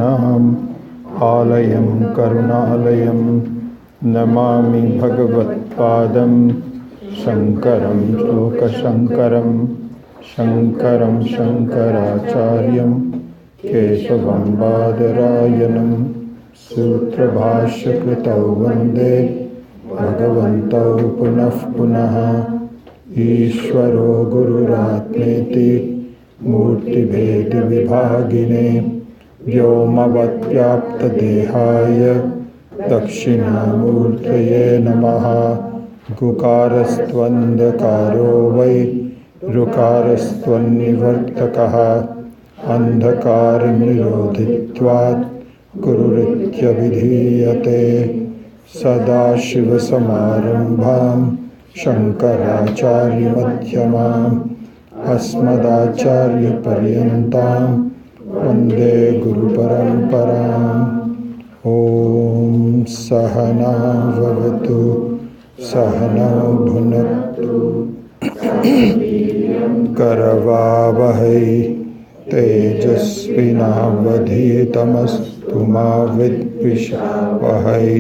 Bhaktanánáṁ Alayam Karunalayam Namami Bhagavatpadam Shankaram Shloka Shankaram Shankaracharyam Keshavam Badarayanam Sutra Bhashya Kritau Vande Bhagavantau Punah Punaha Ishvaro Gururatmeti Murti Bhedi Vibhagine Vyomavatyapta Dehaya Dakshinamurtaye Namaha Gukarastvandakaro Vai Rukarastvanivartakaha Andhakara Nirodhitvat Gururitya Vidhiyate Sadashiva Samarambham Shankaracharya Madhyamam Asmadacharya Paryantam Vande Guru Paramparam. Om Sahana Vavatu Sahana Bhunattu Karavavahai Tejasvinavadhitamastu ma vidvishavahai.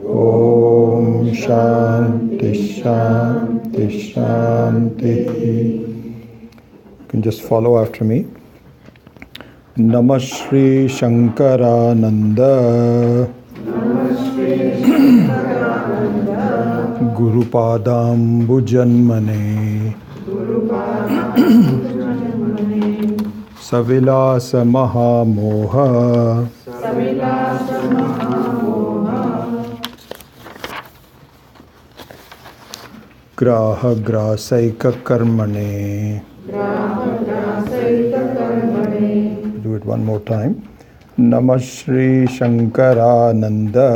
Om Shanti Shanti Shanti. You can just follow after me. Namah Shri Shankarananda Guru Padambu Janmane Savilasa Mahamoha Graha Grasaika Karmane. Do it one more time. Namah Shri Shankarananda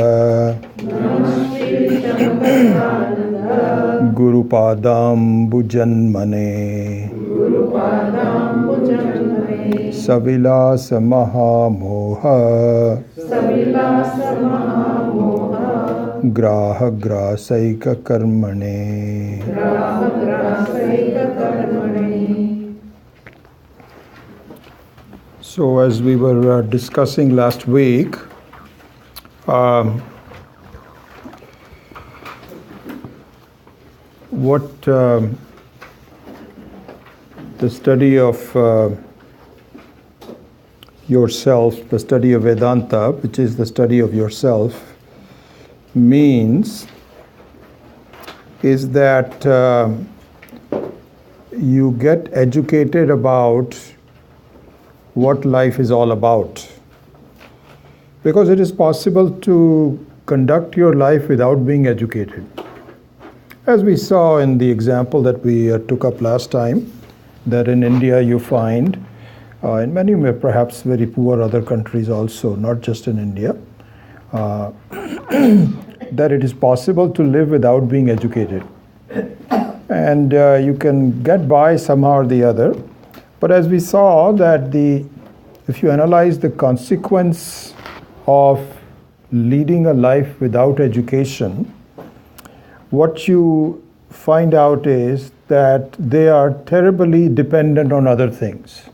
Guru Padambu Janmane Savilasa Mahamoha Graha Grasaika Karmane. So as we were discussing last week, what the study of yourself, the study of Vedanta, which is the study of yourself, means is that you get educated about what life is all about. Because it is possible to conduct your life without being educated. As we saw in the example that we took up last time, that in India you find, in many perhaps very poor other countries also, not just in India, that it is possible to live without being educated. And you can get by somehow or the other. But as we saw that if you analyze the consequence of leading a life without education, what you find out is that they are terribly dependent on other things.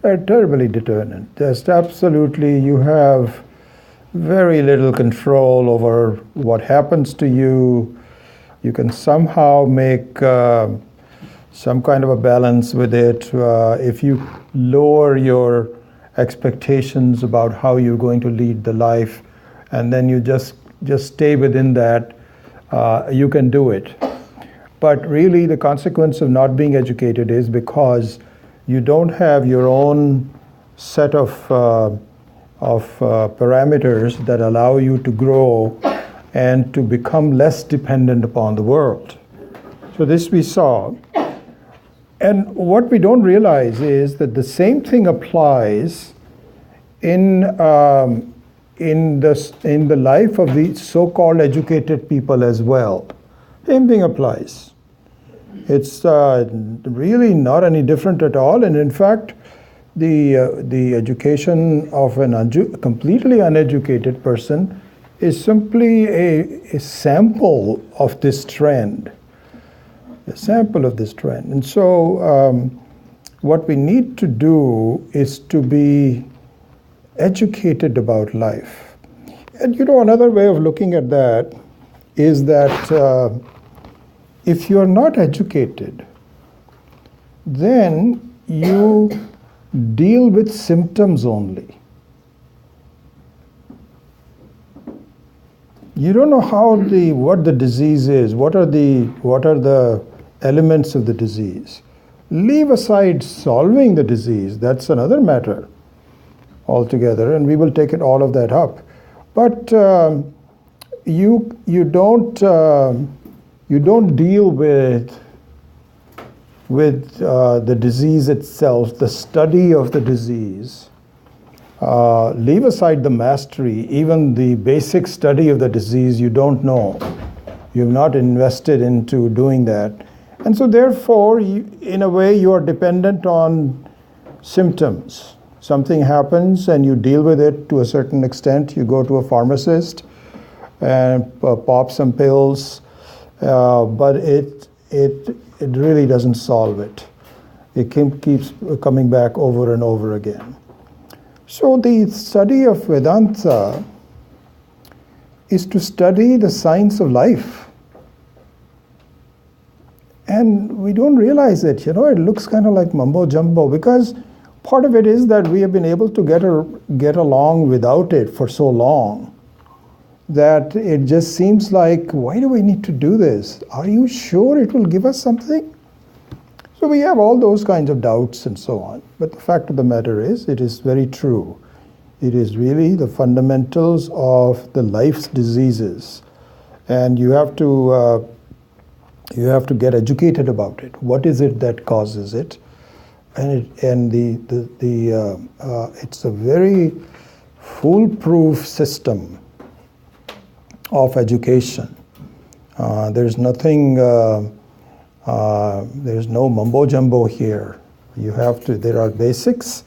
They're terribly dependent. Just absolutely, you have very little control over what happens to you. You can somehow make some kind of a balance with it. If you lower your expectations about how you're going to lead the life, and then you just stay within that, you can do it. But really the consequence of not being educated is because you don't have your own set of parameters that allow you to grow and to become less dependent upon the world. So this we saw. And what we don't realize is that the same thing applies in the life of the so-called educated people as well. Same thing applies. It's really not any different at all. And in fact, the education of a completely uneducated person is simply a sample of this trend. A sample of this trend. And so what we need to do is to be educated about life. And another way of looking at that is that if you are not educated, then you deal with symptoms only. You don't know what the disease is, what are the elements of the disease. Leave aside solving the disease, that's another matter altogether, and we will take all of that up. But you don't deal with the disease itself, the study of the disease. Leave aside the mastery, even the basic study of the disease you don't know. You've not invested into doing that. And so therefore, in a way, you are dependent on symptoms. Something happens and you deal with it to a certain extent. You go to a pharmacist and pop some pills, but it really doesn't solve it. It keeps coming back over and over again. So the study of Vedanta is to study the science of life. And we don't realize it, it looks kind of like mumbo jumbo, because part of it is that we have been able to get along without it for so long that it just seems like, why do we need to do this? Are you sure it will give us something? So we have all those kinds of doubts and so on. But the fact of the matter is, it is very true. It is really the fundamentals of the life's diseases. And you have to get educated about it. What is it that causes it? And it's a very foolproof system of education. There's nothing. There's no mumbo jumbo here. There are basics,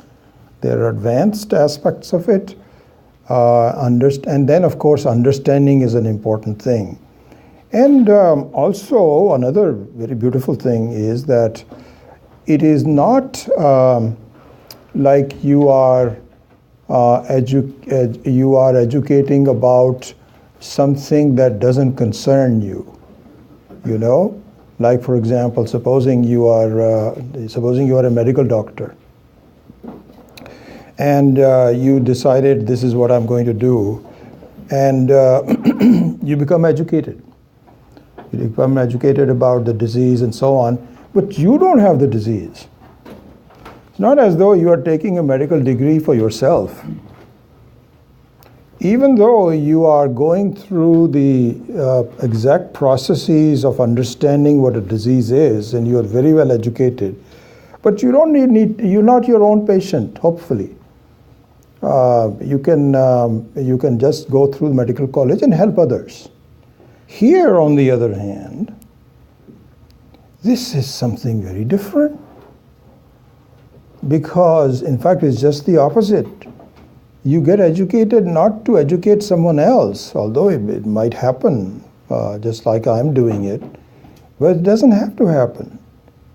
there are advanced aspects of it, and then of course understanding is an important thing. And also another very beautiful thing is that it is not like you are educating about something that doesn't concern you, Like, for example, supposing you are a medical doctor, and you decided this is what I'm going to do, and you become educated. You become educated about the disease and so on, but you don't have the disease. It's not as though you are taking a medical degree for yourself. Even though you are going through the exact processes of understanding what a disease is, and you are very well educated, but you don't you're not your own patient, hopefully. You can just go through medical college and help others. Here, on the other hand, this is something very different, because in fact it's just the opposite. You get educated not to educate someone else, although it might happen, just like I'm doing it, but it doesn't have to happen.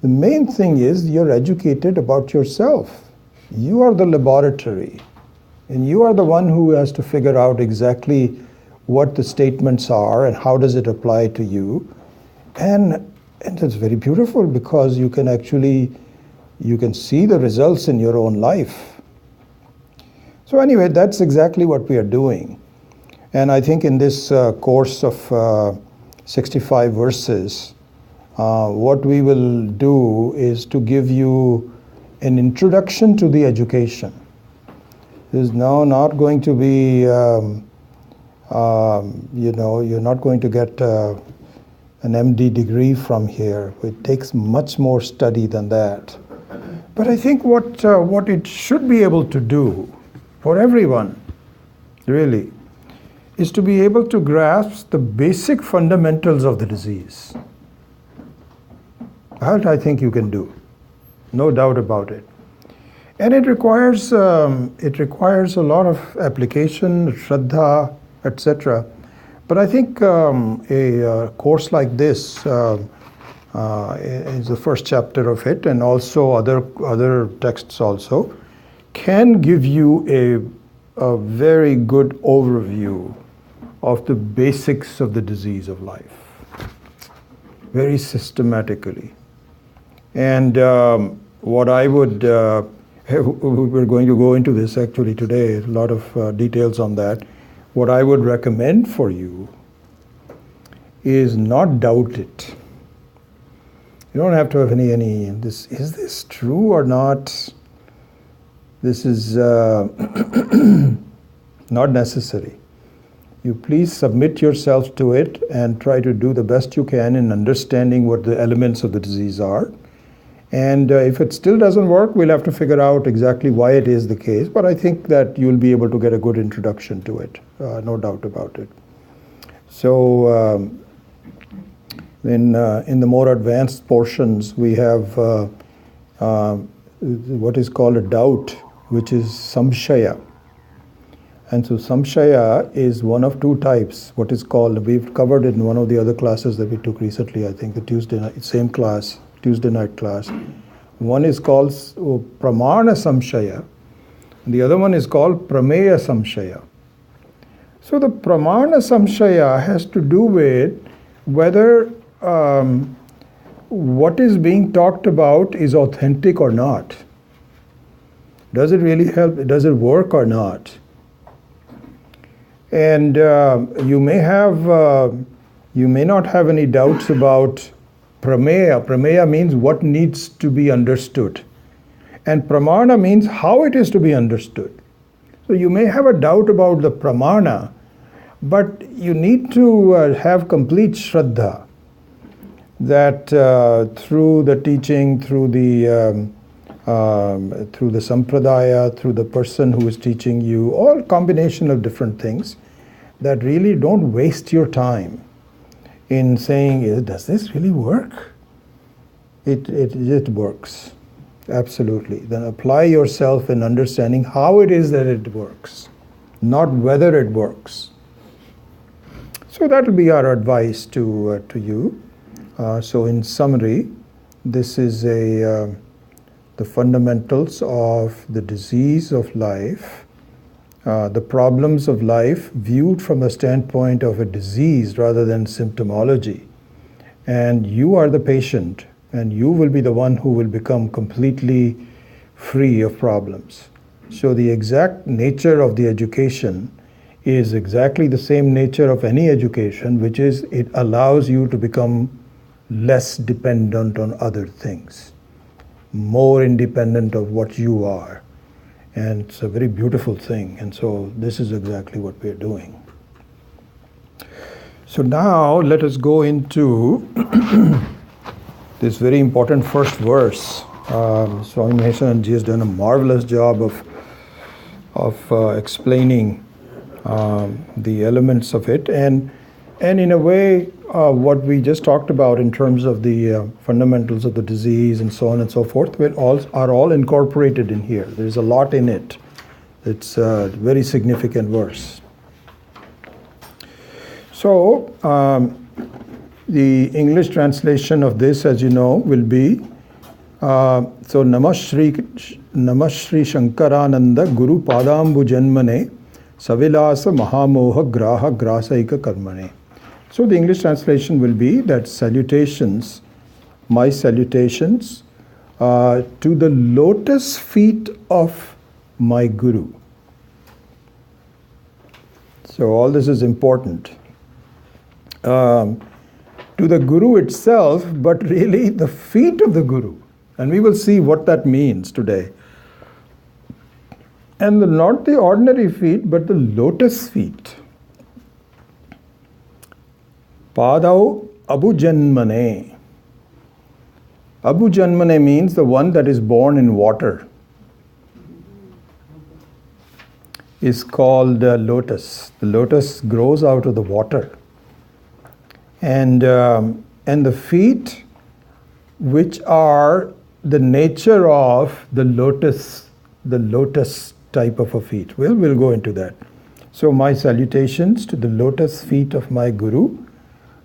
The main thing is you're educated about yourself. You are the laboratory, and you are the one who has to figure out exactly what the statements are and how does it apply to you. And it's very beautiful, because you can see the results in your own life. So anyway, that's exactly what we are doing. And I think in this course of 65 verses, what we will do is to give you an introduction to the education. There's now not going to be, you're not going to get an MD degree from here. It takes much more study than that. But I think what it should be able to do for everyone, really, is to be able to grasp the basic fundamentals of the disease. That I think you can do, no doubt about it. And it requires a lot of application, shraddha, etc. But I think a course like this is the first chapter of it, and also other texts also, can give you a very good overview of the basics of the disease of life, very systematically. And what I would, we're going to go into this actually today, a lot of details on that. What I would recommend for you is not doubt it. You don't have to have any is this true or not? This is not necessary. You please submit yourself to it and try to do the best you can in understanding what the elements of the disease are. And if it still doesn't work, we'll have to figure out exactly why it is the case. But I think that you'll be able to get a good introduction to it, no doubt about it. So in the more advanced portions, we have what is called a doubt, which is samshaya. And so samshaya is one of two types, what is called, we've covered it in one of the other classes that we took recently, I think the Tuesday night, same class, Tuesday night class. One is called pramana samshaya, and the other one is called prameya samshaya. So the pramana samshaya has to do with whether what is being talked about is authentic or not. Does it really help? Does it work or not? And you may not have any doubts about prameya. Prameya means what needs to be understood. And pramana means how it is to be understood. So you may have a doubt about the pramana, but you need to have complete shraddha that through the teaching, through the sampradaya, through the person who is teaching you, or combination of different things, that really don't waste your time in saying, does this really work? It works, absolutely. Then apply yourself in understanding how it is that it works, not whether it works. So that will be our advice to you. So in summary, this is the fundamentals of the disease of life, the problems of life viewed from the standpoint of a disease rather than symptomology. And you are the patient, and you will be the one who will become completely free of problems. So the exact nature of the education is exactly the same nature of any education, which is it allows you to become less dependent on other things, more independent of what you are. And it's a very beautiful thing. And so this is exactly what we're doing. So now let us go into this very important first verse. Swami Mahesanand Ji has done a marvelous job of explaining the elements of it. And in a way, what we just talked about in terms of the fundamentals of the disease and so on and so forth are all incorporated in here. There's a lot in it. It's a very significant verse. So the English translation of this, as you know, will be so Namah Shri Shankarananda Guru Padambu Janmane Savilasa Mahamoha Graha Grasaika Karmane. So the English translation will be that salutations, my salutations to the lotus feet of my Guru. So all this is important. To the Guru itself, but really the feet of the Guru. And we will see what that means today. And not the ordinary feet, but the lotus feet. Padau Abu Janmane. Abu Janmane means the one that is born in water. Is called lotus. The lotus grows out of the water. And the feet, which are the nature of the lotus type of a feet. We'll go into that. So my salutations to the lotus feet of my Guru,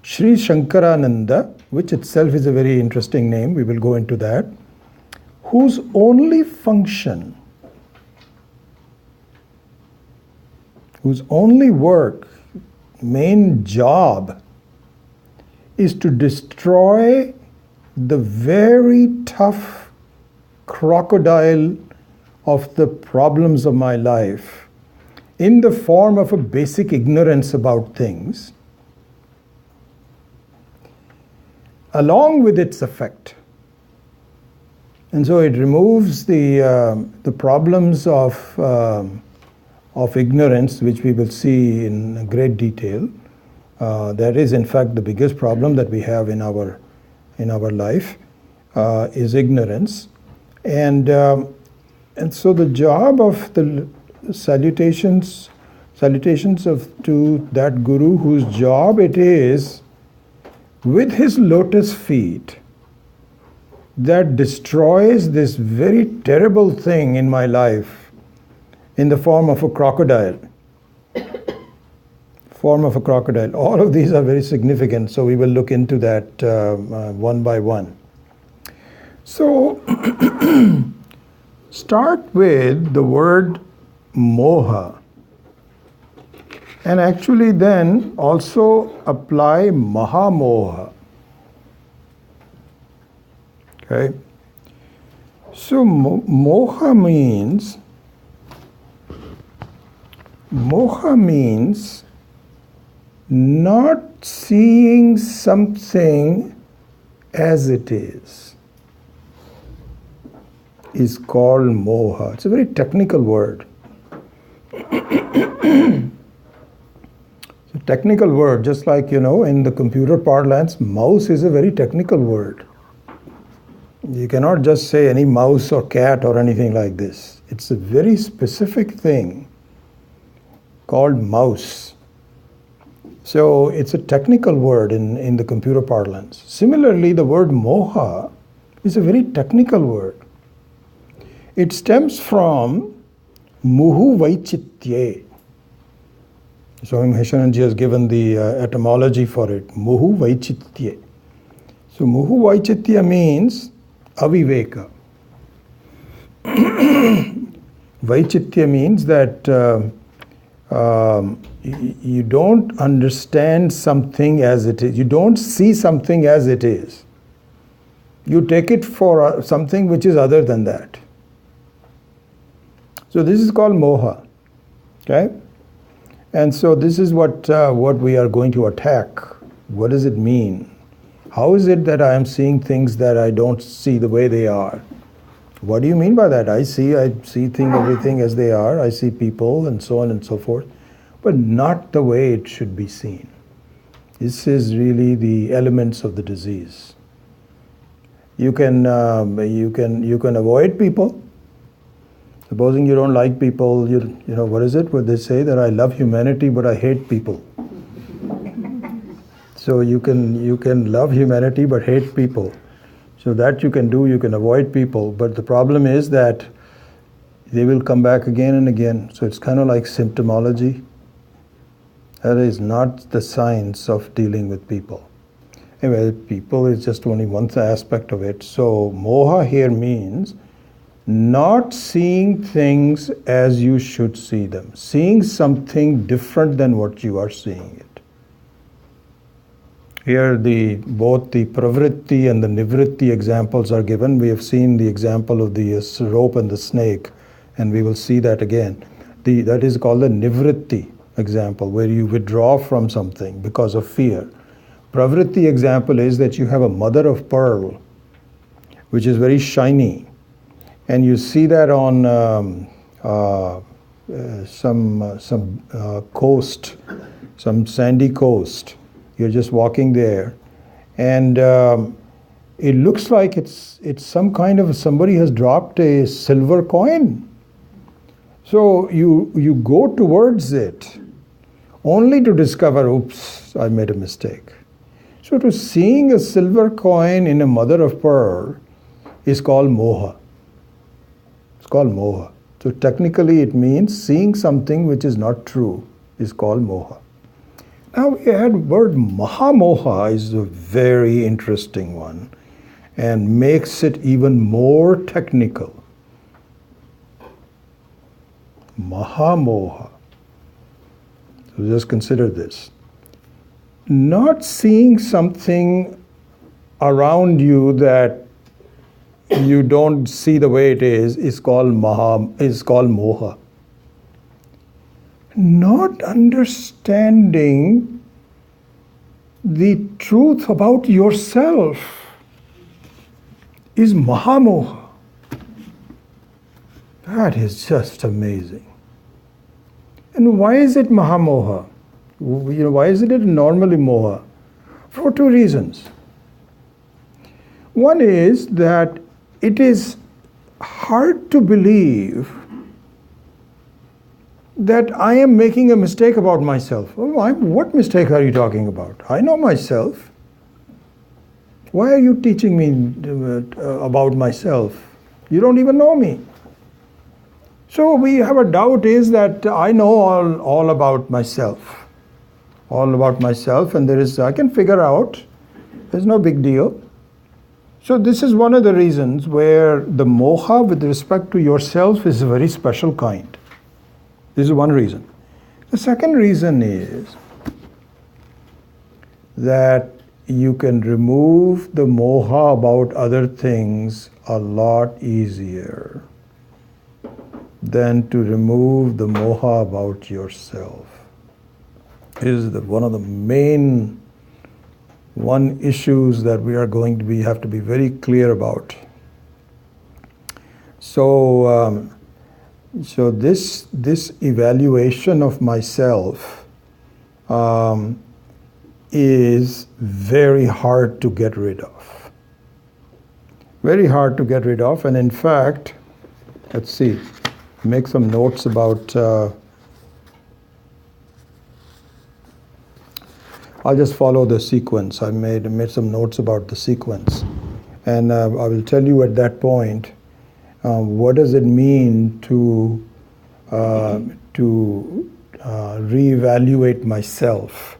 Sri Shankarananda, which itself is a very interesting name, we will go into that, whose only function, whose only work, main job, is to destroy the very tough crocodile of the problems of my life in the form of a basic ignorance about things, along with its effect. And so it removes the problems of ignorance, which we will see in great detail. That is, in fact, the biggest problem that we have in our life is ignorance. And so the job of the salutations to that guru, whose job it is, with his lotus feet, that destroys this very terrible thing in my life in the form of a crocodile. All of these are very significant, so we will look into that one by one. So, start with the word moha, and actually then also apply mahamoha. Okay? So, moha means not seeing something as it is called moha. It's a very technical word. It's a technical word, just like, in the computer parlance, mouse is a very technical word. You cannot just say any mouse or cat or anything like this. It's a very specific thing called mouse. So it's a technical word in the computer parlance. Similarly, the word moha is a very technical word. It stems from muhu vaichitye. Swami Maheshananji has given the etymology for it, muhu vaichitye. So muhu vaichitya means aviveka. Vaichitya means that you don't understand something as it is. You don't see something as it is. You take it for something which is other than that. So this is called moha. Okay? And so this is what we are going to attack. What does it mean? How is it that I am seeing things that I don't see the way they are? What do you mean by that? I see everything as they are. I see people and so on and so forth, but not the way it should be seen. This is really the elements of the disease. You can avoid people. Supposing you don't like people, you know what is it? Where they say that I love humanity, but I hate people. So you can love humanity but hate people. So that you can do, you can avoid people. But the problem is that they will come back again and again. So it's kind of like symptomology. That is not the science of dealing with people. Anyway, people is just only one aspect of it. So moha here means not seeing things as you should see them. Seeing something different than what you are seeing it. Here both the pravritti and the nivritti examples are given. We have seen the example of the rope and the snake, and we will see that again. That is called the nivritti example, where you withdraw from something because of fear. Pravritti example is that you have a mother of pearl, which is very shiny, and you see that on some coast, some sandy coast. You're just walking there, and it looks like it's some kind of, somebody has dropped a silver coin. So you go towards it, only to discover, oops, I made a mistake. So to seeing a silver coin in a mother of pearl is called moha. It's called moha. So technically it means seeing something which is not true is called moha. Now we had word Mahamoha is a very interesting one and makes it even more technical. Mahamoha. So just consider this. Not seeing something around you that you don't see the way it is called moha. Not understanding the truth about yourself is Mahamoha. That is just amazing. And why is it Mahamoha? Why isn't it normally Moha? For two reasons. One is that it is hard to believe that I am making a mistake about myself. What mistake are you talking about? I know myself. Why are you teaching me about myself? You don't even know me. So we have a doubt is that I know all about myself. All about myself, and I can figure out. There's no big deal. So this is one of the reasons where the moha with respect to yourself is a very special kind. This is one reason. The second reason is that you can remove the moha about other things a lot easier than to remove the moha about yourself. It is one of the main issues that we are going to have to be very clear about. So this evaluation of myself is very hard to get rid of. Very hard to get rid of, and in fact, let's see, make some notes about. I'll just follow the sequence. I made some notes about the sequence, and I will tell you at that point what does it mean to reevaluate myself,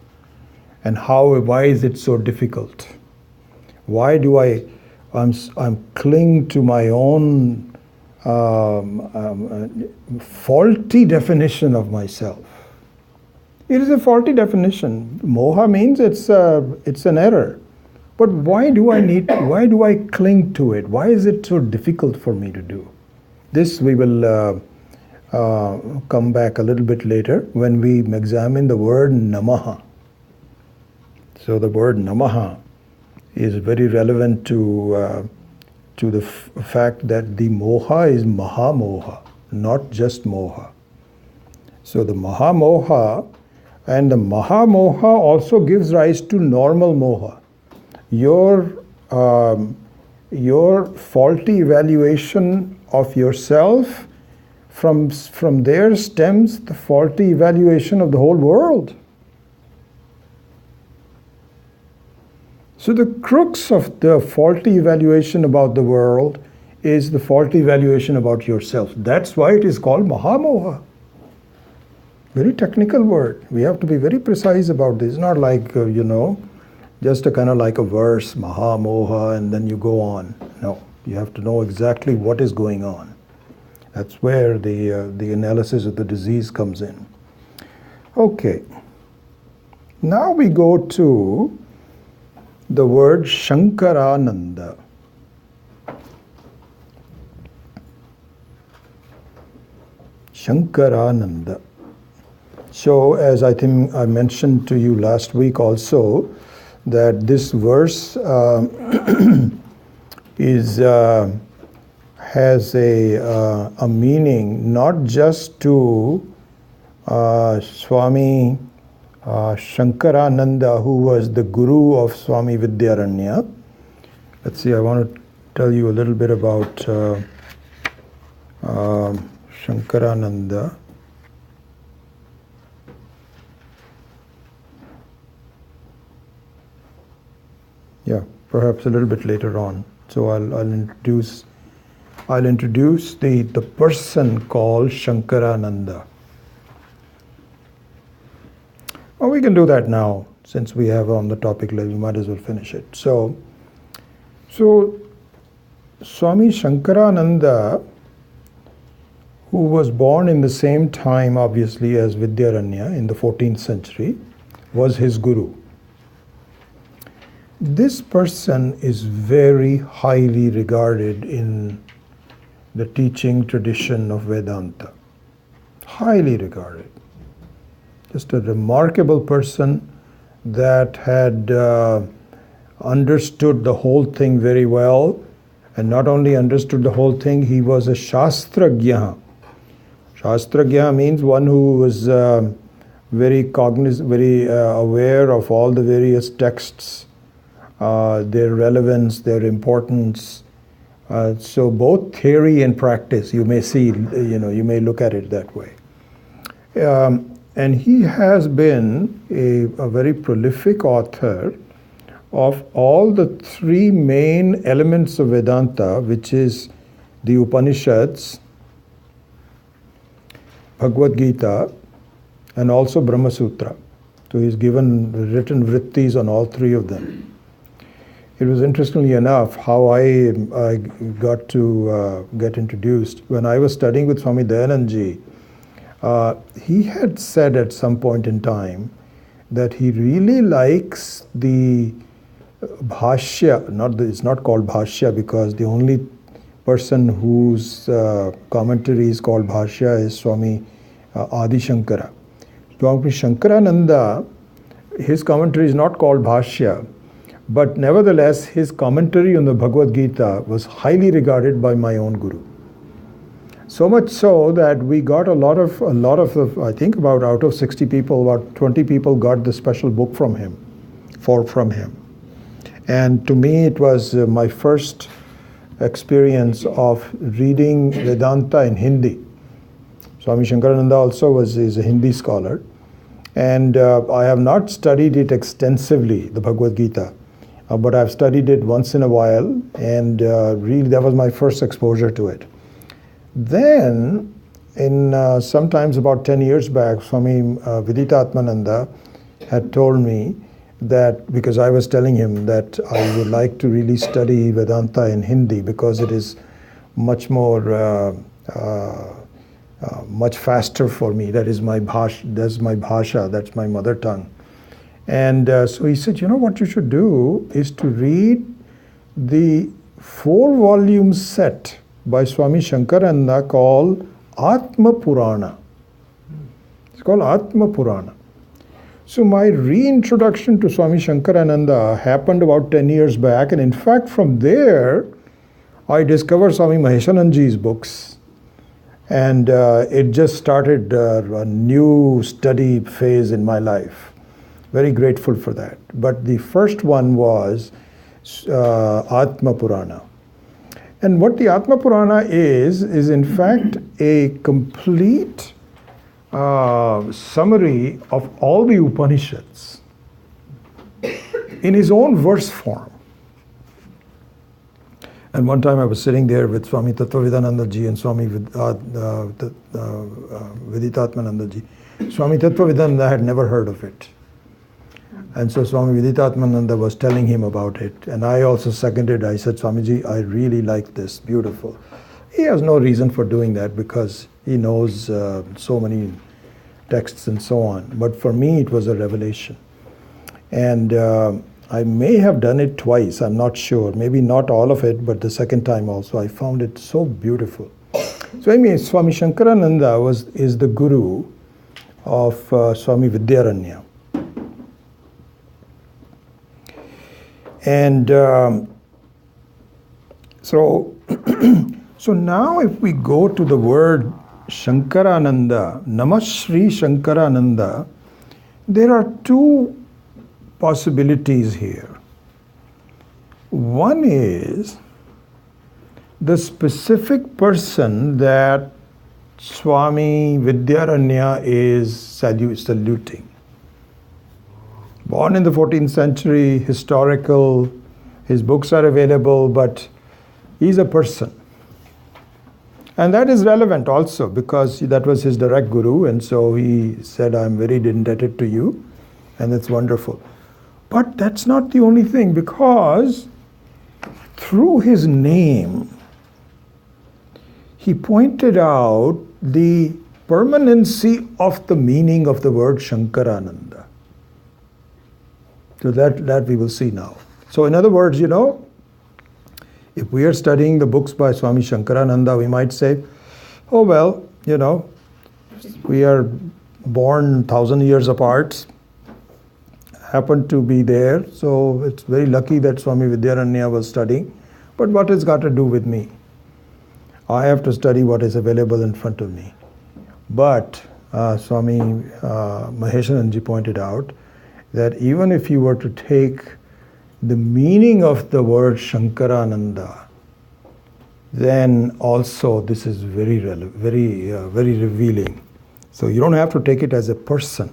and why is it so difficult? Why do I'm cling to my own faulty definition of myself? It is a faulty definition. Moha means it's an error. But why do I cling to it? Why is it so difficult for me to do? This we will come back a little bit later when we examine the word namaha. So the word namaha is very relevant to the fact that the moha is mahamoha, not just moha. So the mahamoha and the mahamoha also gives rise to normal moha. Your faulty evaluation of yourself, from there stems the faulty evaluation of the whole world. So the crux of the faulty evaluation about the world is the faulty evaluation about yourself. That's why it is called mahamoha. Very technical word. We have to be very precise about this. It's not like, just a kind of like a verse, maha, moha, and then you go on. No, you have to know exactly what is going on. That's where the analysis of the disease comes in. Okay. Now we go to the word Shankarananda. Shankarananda. So, as I think I mentioned to you last week also, that this verse has a meaning not just to Swami Shankarananda, who was the guru of Swami Vidyaranya. Let's see, I want to tell you a little bit about Shankarananda. Yeah, perhaps a little bit later on. So I'll introduce the person called Shankarananda. Well, we can do that now, since we have on the topic, we might as well finish it. So Swami Shankarananda, who was born in the same time, obviously, as Vidyaranya in the 14th century, was his guru. This person is very highly regarded in the teaching tradition of Vedanta. Highly regarded. Just a remarkable person that had understood the whole thing very well, and not only understood the whole thing, he was a Shastragya. Shastragya means one who was very aware of all the various texts, their relevance, their importance. So both theory and practice, you may see, you may look at it that way. And he has been a very prolific author of all the three main elements of Vedanta, which is the Upanishads, Bhagavad Gita, and also Brahma Sutra. So he's written vrittis on all three of them. It was interestingly enough how I got to get introduced. When I was studying with Swami Dayanandji, he had said at some point in time that he really likes the Bhashya. It's not called Bhashya because the only person whose commentary is called Bhashya is Swami Adi Shankara. Swami Shankarananda, his commentary is not called Bhashya, but nevertheless his commentary on the Bhagavad Gita was highly regarded by my own guru. So much so that we got a lot of I think about out of 60 people, about 20 people got the special book from him. And to me it was my first experience of reading Vedanta in Hindi. Swami Shankarananda also is a Hindi scholar, and I have not studied it extensively, the Bhagavad Gita, but I've studied it once in a while, and really that was my first exposure to it. Then, in sometimes about 10 years back, Swami Viditatmananda had told me that, because I was telling him that I would like to really study Vedanta in Hindi because it is much more, much faster for me. That's my bhasha, that's my mother tongue. And so he said, what you should do is to read the 4-volume set by Swami Shankarananda called Atma Purana. It's called Atma Purana. So my reintroduction to Swami Shankarananda happened about 10 years back, and in fact from there I discovered Swami Maheshananji's books, and it just started a new study phase in my life. Very grateful for that. But the first one was Atma Purana. And what the Atma Purana is in fact a complete summary of all the Upanishads in his own verse form. And one time I was sitting there with Swami Tattvavidanandaji and Swami Viditatmanandaji. Swami Tattvavidananda had never heard of it. And so Swami Viditatmananda was telling him about it. And I also seconded. I said, Swamiji, I really like this. Beautiful. He has no reason for doing that because he knows so many texts and so on. But for me, it was a revelation. And I may have done it twice. I'm not sure. Maybe not all of it, but the second time also. I found it so beautiful. So anyway, Swami Shankarananda is the guru of Swami Vidyaranya. And so now if we go to the word Shankarananda, Namah Shri Shankarananda, there are two possibilities here. One is the specific person that Swami Vidyaranya is saluting. Born in the 14th century, historical, his books are available, but he's a person. And that is relevant also because that was his direct guru, and so he said, I'm very indebted to you. and it's wonderful. But that's not the only thing, because through his name, he pointed out the permanency of the meaning of the word Shankarananda. So that we will see now. So in other words, if we are studying the books by Swami Shankarananda, we might say, oh well, we are born 1,000 years apart, happened to be there, so it's very lucky that Swami Vidyaranya was studying. But what has got to do with me? I have to study what is available in front of me. But Swami Maheshananji pointed out that even if you were to take the meaning of the word Shankarananda, then also this is very revealing. So you don't have to take it as a person,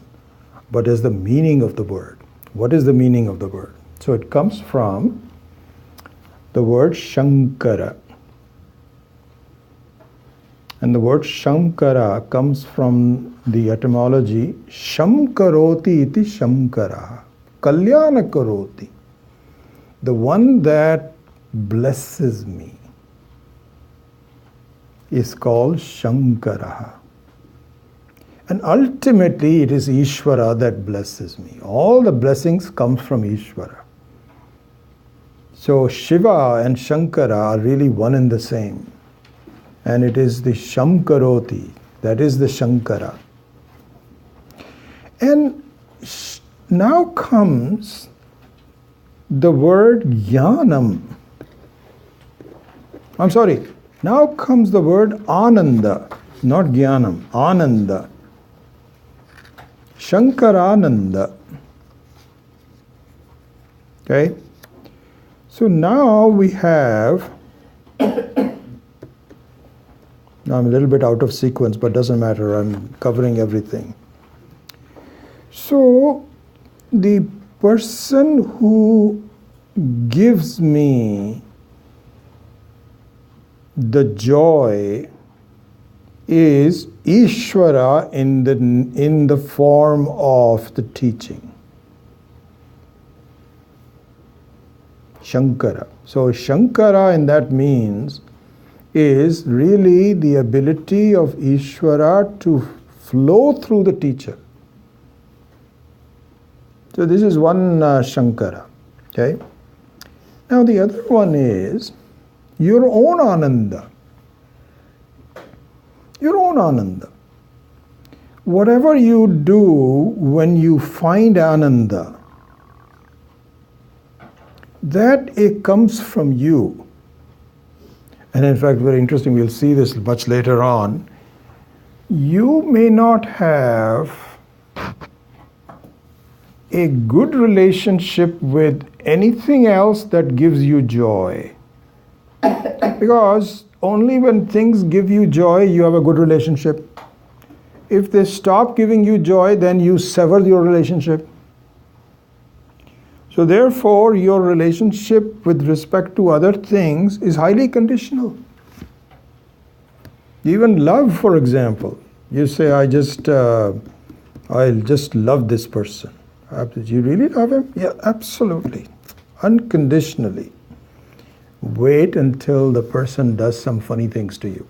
but as the meaning of the word. What is the meaning of the word? So it comes from the word Shankara. And the word Shankara comes from the etymology Shamkaroti iti Shamkara. Kalyana karoti. The one that blesses me is called Shankara. And ultimately it is Ishvara that blesses me. All the blessings come from Ishvara. So Shiva and Shankara are really one and the same. And it is the Shamkaroti, that is the Shankara. And now comes the word Jnanam. Now comes the word Ananda, not Jnanam, Ananda. Shankarananda. Okay? So now we have, now I'm a little bit out of sequence, but doesn't matter, I'm covering everything. So the person who gives me the joy is Ishvara in the form of the teaching. Shankara. So Shankara in that means is really the ability of Ishvara to flow through the teacher. So this is one Shankara. Okay. Now the other one is your own Ananda. Your own Ananda. Whatever you do when you find Ananda, that it comes from you. And in fact, very interesting, we'll see this much later on. You may not have a good relationship with anything else that gives you joy. Because only when things give you joy, you have a good relationship. If they stop giving you joy, then you sever your relationship. So therefore, your relationship with respect to other things is highly conditional. Even love, for example. You say, I'll just love this person. Do you really love him? Yeah, absolutely. Unconditionally. Wait until the person does some funny things to you.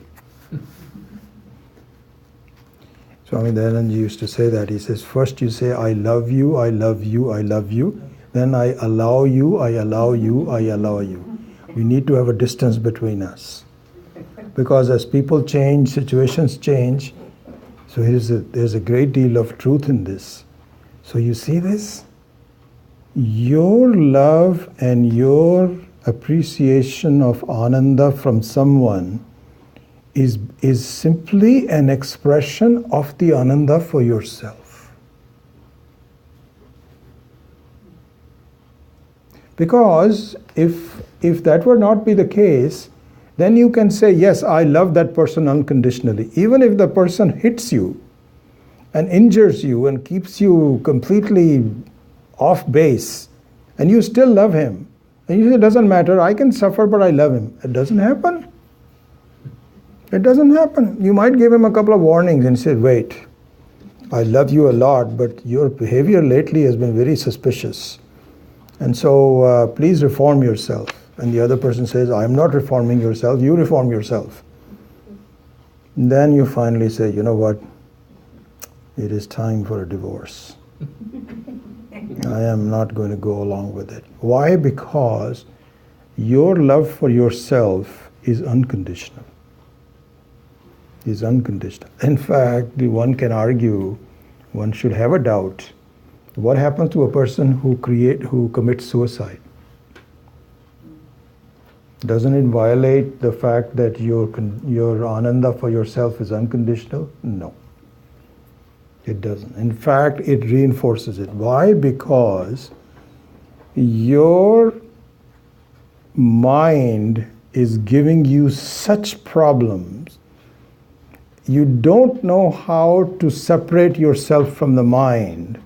Swami Dayananda used to say that. He says, first you say, I love you, I love you, I love you. Then I allow you, I allow you, I allow you. We need to have a distance between us. Because as people change, situations change. So there's a great deal of truth in this. So you see this? Your love and your appreciation of Ananda from someone is simply an expression of the Ananda for yourself. Because if that were not be the case, then you can say, yes, I love that person unconditionally. Even if the person hits you and injures you and keeps you completely off base, and you still love him, and you say, it doesn't matter, I can suffer, but I love him. It doesn't happen. It doesn't happen. You might give him a couple of warnings and say, wait, I love you a lot, but your behavior lately has been very suspicious. And so please reform yourself. And the other person says, I'm not reforming yourself, you reform yourself. And then you finally say, you know what? It is time for a divorce. I am not going to go along with it. Why? Because your love for yourself is unconditional. Is unconditional. In fact, one can argue, one should have a doubt. What happens to a person who commits suicide? Doesn't it violate the fact that your ananda for yourself is unconditional? No. It doesn't. In fact, it reinforces it. Why? Because your mind is giving you such problems. You don't know how to separate yourself from the mind,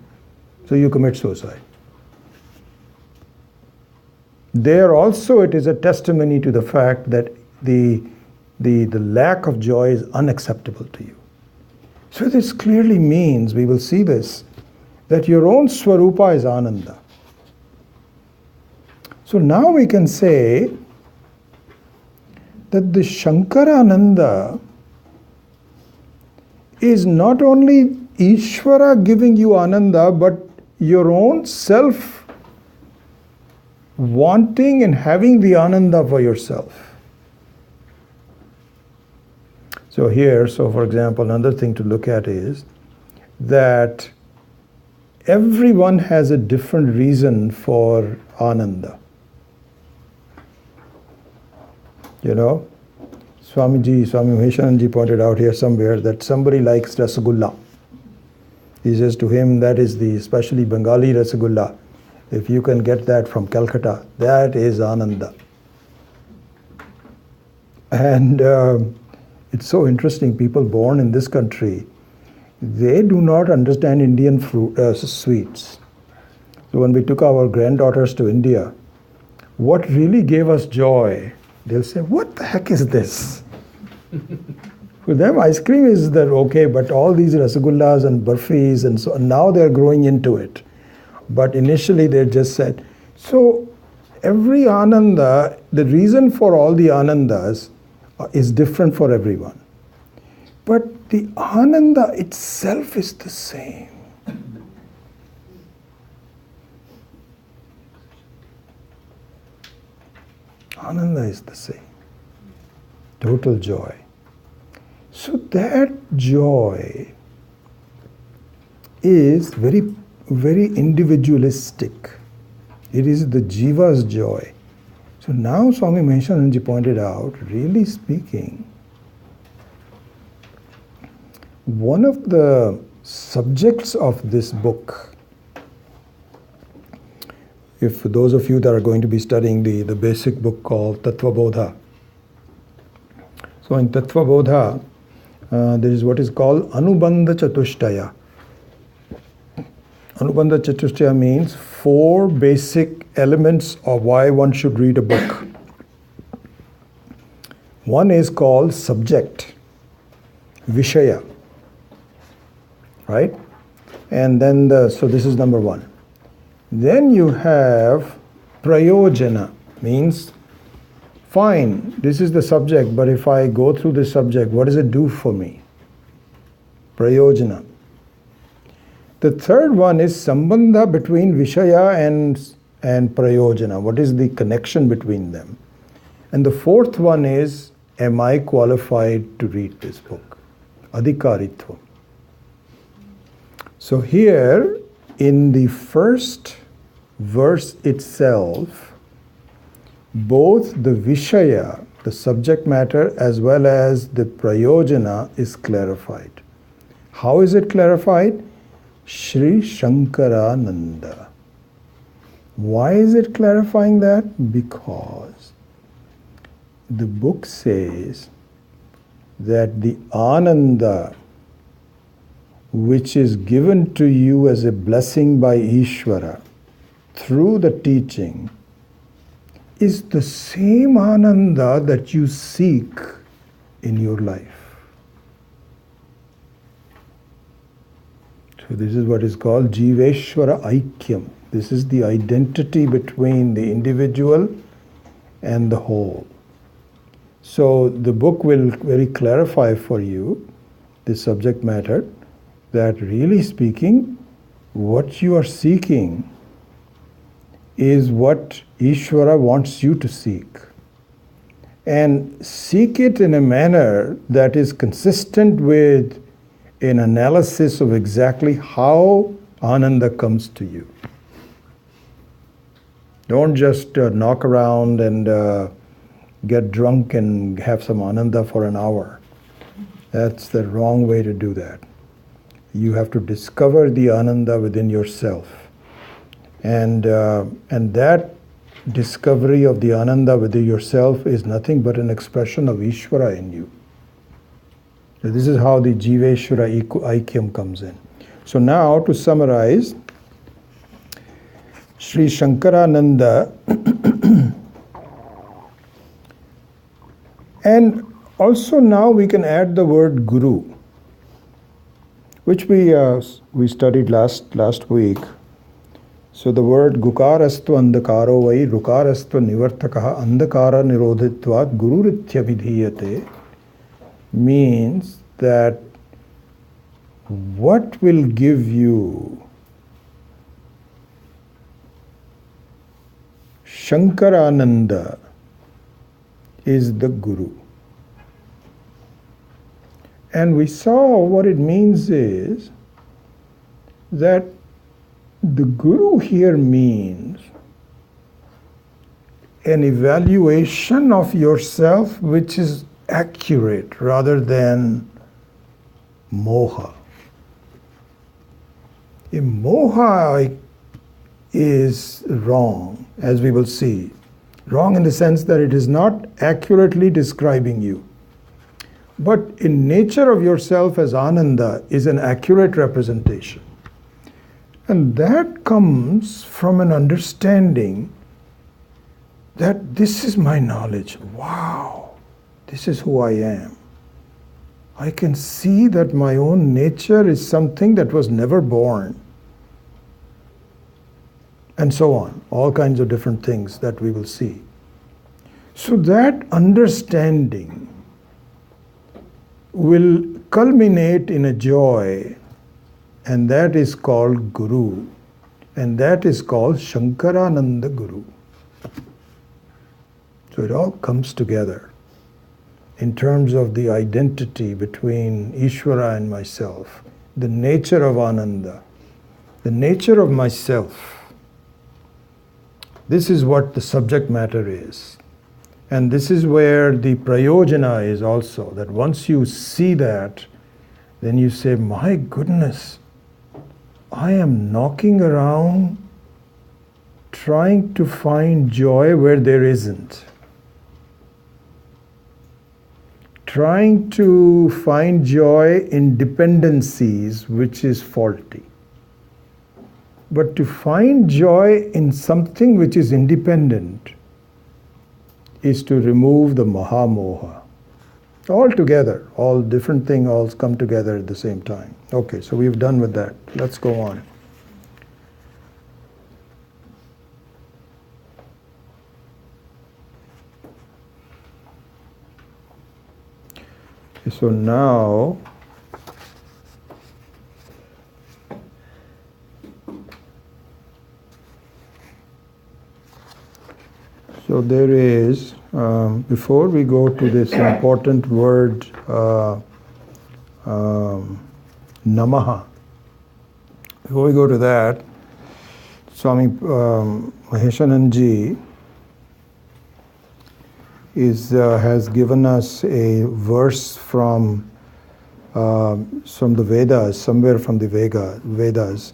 so you commit suicide. There also it is a testimony to the fact that the lack of joy is unacceptable to you. So this clearly means, we will see this, that your own Swarupa is Ananda. So now we can say that the Shankarananda is not only Ishvara giving you Ananda, but your own self wanting and having the Ananda for yourself. So here, for example, another thing to look at is that everyone has a different reason for Ananda. You know, Swami Maheshananji pointed out here somewhere that somebody likes Rasagulla. He says to him, that is the especially Bengali Rasagulla. If you can get that from Calcutta, that is Ananda. And it's so interesting, people born in this country, they do not understand Indian sweets. So when we took our granddaughters to India, what really gave us joy, they'll say, what the heck is this? For them, ice cream is okay, but all these rasagullas and burfis and so on, now they're growing into it. But initially they just said, so every ananda, the reason for all the anandas is different for everyone. But the ananda itself is the same. Ananda is the same. Total joy. So that joy is very, very individualistic. It is the jiva's joy. So now Swami Maheshananji pointed out, really speaking, one of the subjects of this book, if those of you that are going to be studying the basic book called Tattva Bodha. So in Tattva Bodha, there is what is called Anubandha Chatushtaya. Anubandha Chatushtaya means 4 basic elements of why one should read a book. One is called subject, Vishaya, right? And then so this is number 1. Then you have Prayojana, means fine, this is the subject, but if I go through this subject, what does it do for me? Prayojana. The third one is Sambandha between Vishaya and Prayojana. What is the connection between them? And the fourth one is, am I qualified to read this book? Adhikaritva. So here, in the first verse itself, both the Vishaya, the subject matter, as well as the Prayojana is clarified. How is it clarified? Shri Shankarananda. Why is it clarifying that? Because the book says that the Ananda which is given to you as a blessing by Ishvara through the teaching is the same Ananda that you seek in your life. So this is what is called Jiveshwara Aikyam. This is the identity between the individual and the whole. So the book will very clarify for you the subject matter, that really speaking, what you are seeking is what Ishvara wants you to seek. And seek it in a manner that is consistent with an analysis of exactly how Ananda comes to you. Don't just knock around and get drunk and have some Ananda for an hour. That's the wrong way to do that. You have to discover the Ananda within yourself. And that discovery of the Ananda within yourself is nothing but an expression of Ishvara in you. So this is how the Jiveshwara Aikyam comes in. So now to summarize, Sri Shankarananda and also now we can add the word Guru, which we studied last week. So the word Gukarastva Andakaro Vai Rukarastva Nivartakaha Andakara Nirodhitvat Gururitya Vidhiyate means that what will give you Shankarananda is the Guru. And we saw what it means is that the Guru here means an evaluation of yourself which is accurate rather than moha. If moha is wrong, as we will see, wrong in the sense that it is not accurately describing you. But in nature of yourself as Ananda is an accurate representation. And that comes from an understanding that this is my knowledge. Wow, this is who I am. I can see that my own nature is something that was never born. And so on, all kinds of different things that we will see. So that understanding will culminate in a joy, and that is called Guru, and that is called Shankarananda Guru. So it all comes together in terms of the identity between Ishvara and myself, the nature of Ananda, the nature of myself. This is what the subject matter is. And this is where the prayojana is also, that once you see that, then you say, my goodness, I am knocking around trying to find joy where there isn't. Trying to find joy in dependencies which is faulty. But to find joy in something which is independent is to remove the Mahamoha. All together, all different things all come together at the same time. Okay, so we've done with that. Let's go on. So now, so there is, before we go to this important word, Namaha, before we go to that, Swami Maheshananji has given us a verse from the Vedas, somewhere from the Vedas.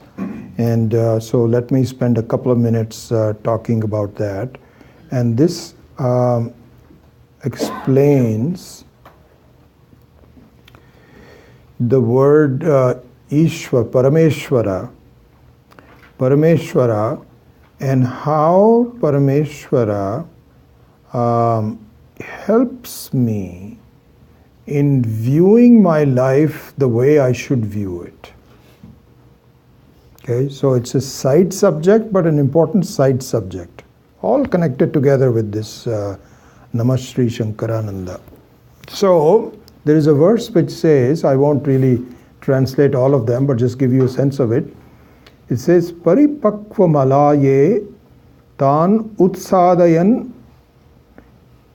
And so let me spend a couple of minutes talking about that. And this explains the word Parameshwara, and how Parameshwara helps me in viewing my life the way I should view it. Okay, so it's a side subject, but an important side subject. All connected together with this Namah Shri Shankarananda. So, there is a verse which says, I won't really translate all of them, but just give you a sense of it. It says, Paripakva malaye tan utsadayan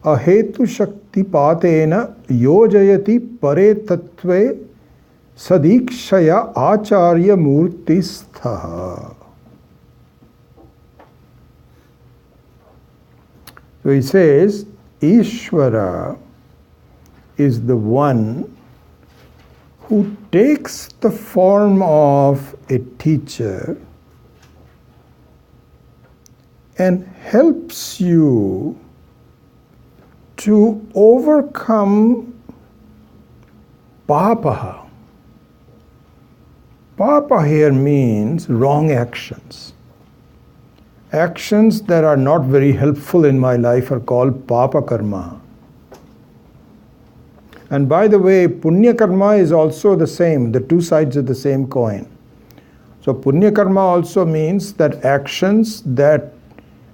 ahetu shakti patena yojayati pare tattve sadikshaya acharya murti sthaha. So he says, Ishvara is the one who takes the form of a teacher and helps you to overcome papaha. Papa here means wrong actions. Actions that are not very helpful in my life are called papa karma. And by the way, punya karma is also the same, the two sides of the same coin. So punya karma also means that actions that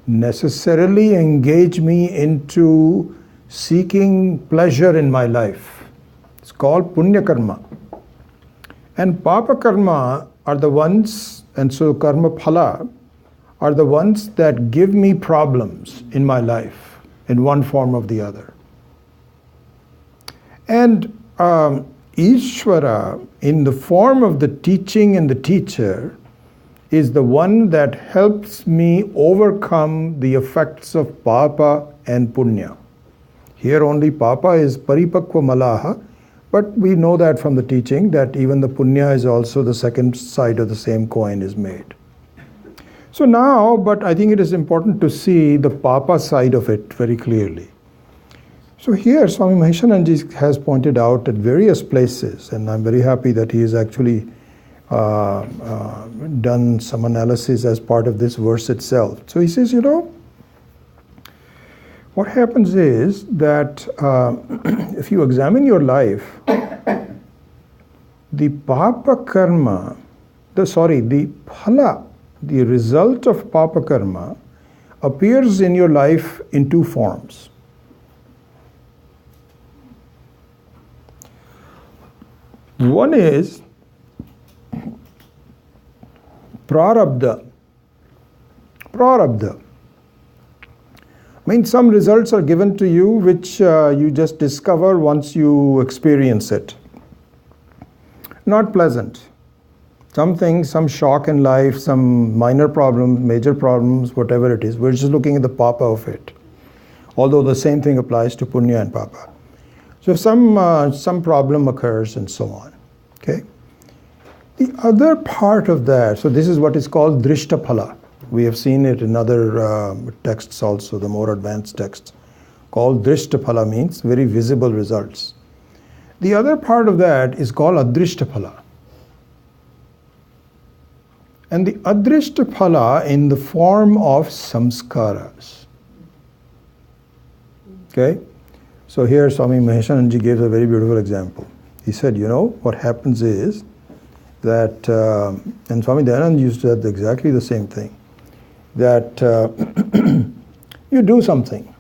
necessarily engage me into seeking pleasure in my life. It's called punya karma. And papa karma are the ones, and so karma phala are the ones that give me problems in my life in one form or the other. And Ishvara, in the form of the teaching and the teacher, is the one that helps me overcome the effects of papa and punya. Here only papa is paripakva malaha, but we know that from the teaching that even the punya is also the second side of the same coin is made. So now, but I think it is important to see the papa side of it very clearly. So here Swami Maheshananji has pointed out at various places, and I'm very happy that he has actually done some analysis as part of this verse itself. So he says, what happens is that if you examine your life, the papa karma, the phala, the result of papa karma appears in your life in two forms. One is prarabdha. Prarabdha means some results are given to you which you just discover once you experience it. Not pleasant. Something, some shock in life, some minor problems, major problems, whatever it is. We're just looking at the papa of it. Although the same thing applies to punya and papa. So some problem occurs and so on. Okay. The other part of that, so this is what is called drishta phala. We have seen it in other texts also, the more advanced texts. Called drishta phala means very visible results. The other part of that is called adrishta phala. And the adrishta phala in the form of samskaras. Okay. So here Swami Maheshananji gives a very beautiful example. He said, what happens is that, and Swami Dayananda used to say exactly the same thing, that you do something.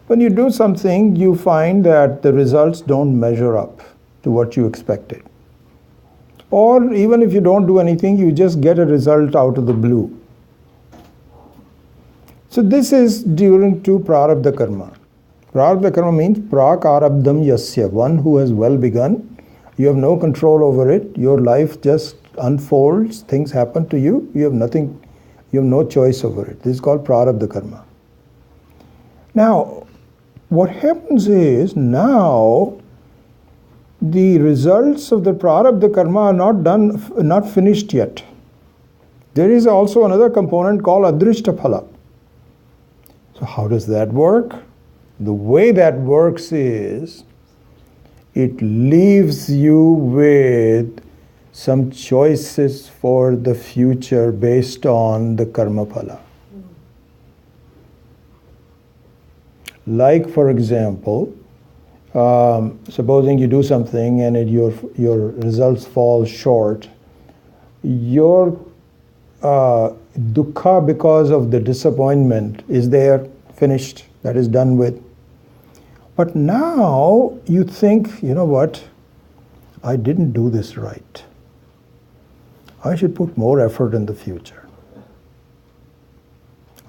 When you do something, you find that the results don't measure up to what you expected. Or even if you don't do anything, you just get a result out of the blue. So this is during two prarabdha karma. Prarabdha karma means prakarabdham yasya, one who has well begun. You have no control over it. Your life just unfolds. Things happen to you. You have nothing. You have no choice over it. This is called prarabdha karma. Now, what happens is now the results of the prarabdha karma are not finished yet. There is also another component called adrishta phala. So how does that work? The way that works is it leaves you with some choices for the future based on the karma phala. Like, for example, supposing you do something and your results fall short Your dukkha because of the disappointment is there, finished, that is done with. But now you think, you know what, I didn't do this right. I should put more effort in the future.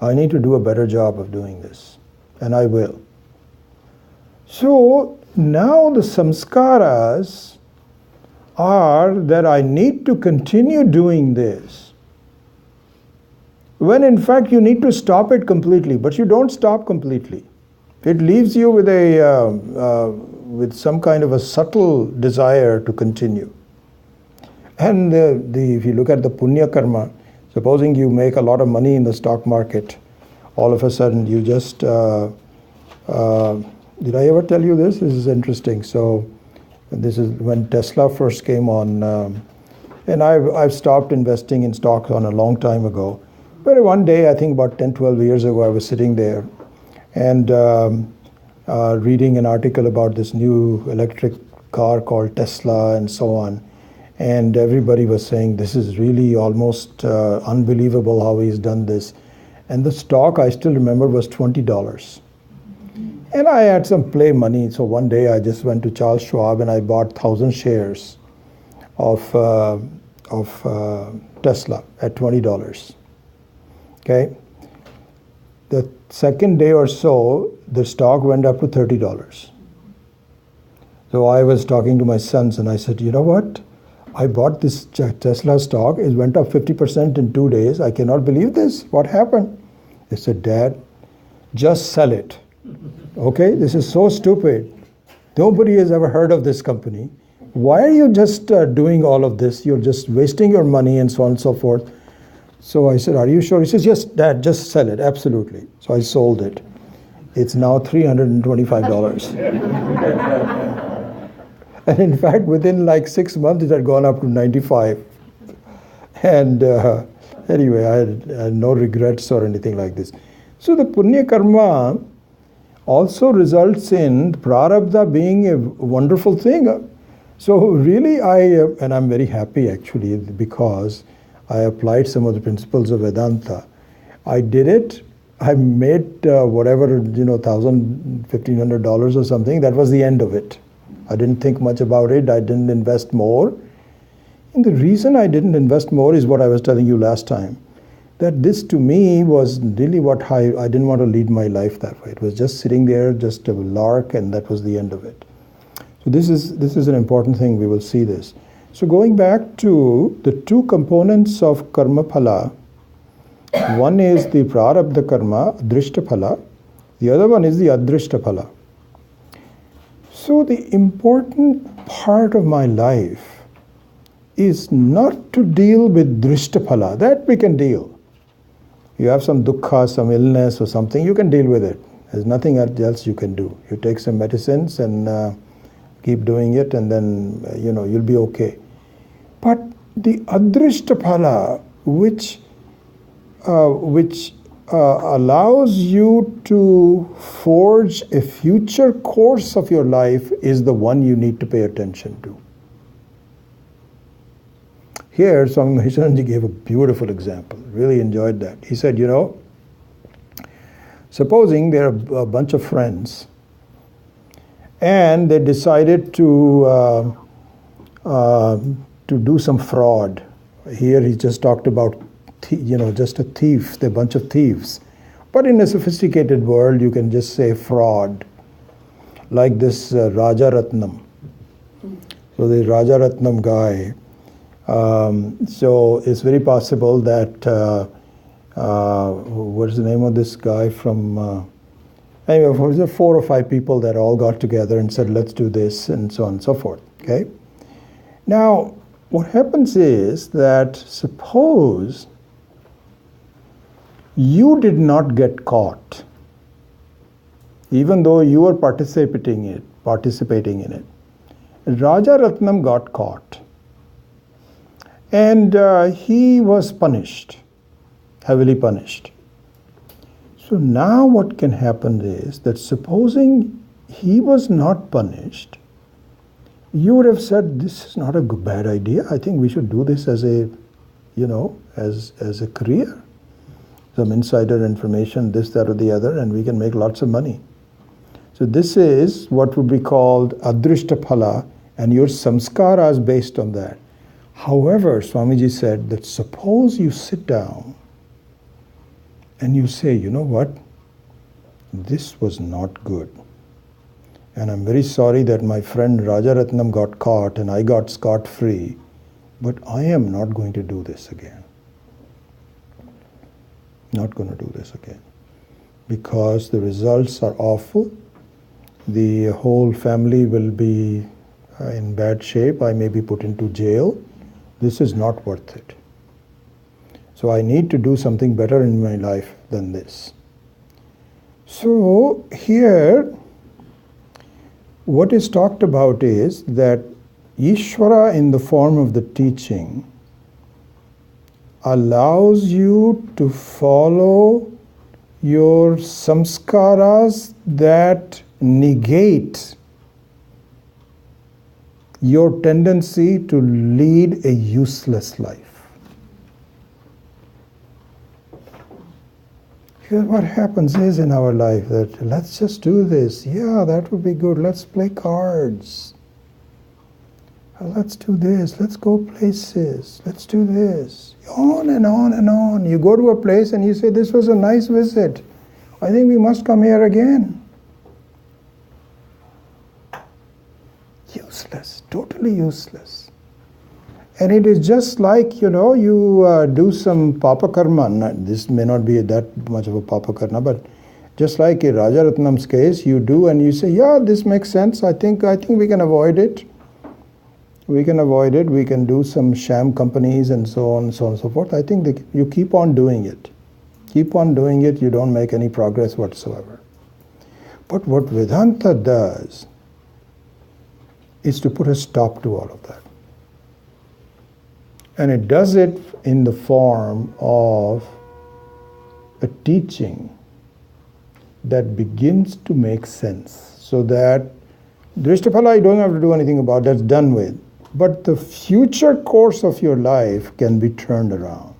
I need to do a better job of doing this, and I will. So now the samskaras are that I need to continue doing this, when in fact you need to stop it completely, but you don't stop completely. It leaves you with with some kind of a subtle desire to continue. And if you look at the punya karma, supposing you make a lot of money in the stock market, all of a sudden you just, did I ever tell you this? This is interesting. So this is when Tesla first came on, and I've stopped investing in stocks on a long time ago. But one day, I think about 10, 12 years ago, I was sitting there and reading an article about this new electric car called Tesla and so on. And everybody was saying, this is really almost unbelievable how he's done this. And the stock, I still remember, was $20. And I had some play money. So one day I just went to Charles Schwab and I bought 1,000 shares of Tesla at $20. Okay. The second day or so, the stock went up to $30. So I was talking to my sons and I said, you know what? I bought this Tesla stock. It went up 50% in 2 days. I cannot believe this. What happened? They said, Dad, just sell it. Okay, this is so stupid. Nobody has ever heard of this company. Why are you just doing all of this? You're just wasting your money and so on and so forth. So I said, are you sure? He says, yes, Dad, just sell it. Absolutely. So I sold it. It's now $325. And in fact, within like 6 months, it had gone up to 95. And anyway, I had no regrets or anything like this. So the punya karma also results in prarabdha being a wonderful thing. So really, and I'm very happy actually, because I applied some of the principles of Vedanta. I did it. I made whatever, $1,000, $1,500 or something. That was the end of it. I didn't think much about it. I didn't invest more. And the reason I didn't invest more is what I was telling you last time. That this to me was really what I didn't want to lead my life that way. It was just sitting there, just a lark, and that was the end of it. So this is an important thing. We will see this. So going back to the two components of karma phala, one is the prarabdha karma, adrishta phala. The other one is the adrishta phala. So the important part of my life is not to deal with drishta phala. That we can deal. You have some dukkha, some illness or something, you can deal with it. There's nothing else you can do. You take some medicines and keep doing it, and then you'll be okay. But the adrishta phala, which allows you to forge a future course of your life, is the one you need to pay attention to. Here, Swami Mahisharanji gave a beautiful example. Really enjoyed that. He said, supposing there are a bunch of friends and they decided to do some fraud. Here he just talked about just a thief, they're a bunch of thieves. But in a sophisticated world, you can just say fraud. Like this Raja Ratnam. So the Raja Ratnam guy, so it's very possible that, what is the name of this guy from, anyway, there 4 or 5 people that all got together and said, let's do this, and so on and so forth, okay? Now, what happens is that suppose you did not get caught, even though you were participating in it. Raja Ratnam got caught. And he was punished, heavily punished. So now what can happen is that supposing he was not punished, you would have said, this is not a bad idea. I think we should do this as a as a career. Some insider information, this, that, or the other, and we can make lots of money. So this is what would be called adrishta phala, and your samskara is based on that. However, Swamiji said that suppose you sit down and you say, you know what, this was not good. And I'm very sorry that my friend Rajaratnam got caught and I got scot-free, but I am not going to do this again. Not going to do this again. Because the results are awful. The whole family will be in bad shape. I may be put into jail. This is not worth it. So I need to do something better in my life than this. So here, what is talked about is that Ishvara in the form of the teaching allows you to follow your samskaras that negate your tendency to lead a useless life. Because what happens is in our life that let's just do this. Yeah, that would be good. Let's play cards. Let's do this. Let's go places. Let's do this. On and on and on. You go to a place and you say, this was a nice visit. I think we must come here again. Useless. Totally useless. And it is just like, you do some papa karma. This may not be that much of a papa karma, but just like in Rajaratnam's case, you do and you say, yeah, this makes sense. I think we can avoid it. We can avoid it. We can do some sham companies and so on and so forth. I think you keep on doing it. Keep on doing it. You don't make any progress whatsoever. But what Vedanta does is to put a stop to all of that. And it does it in the form of a teaching that begins to make sense. So that Drishtaphala you don't have to do anything about, that's done with. But the future course of your life can be turned around.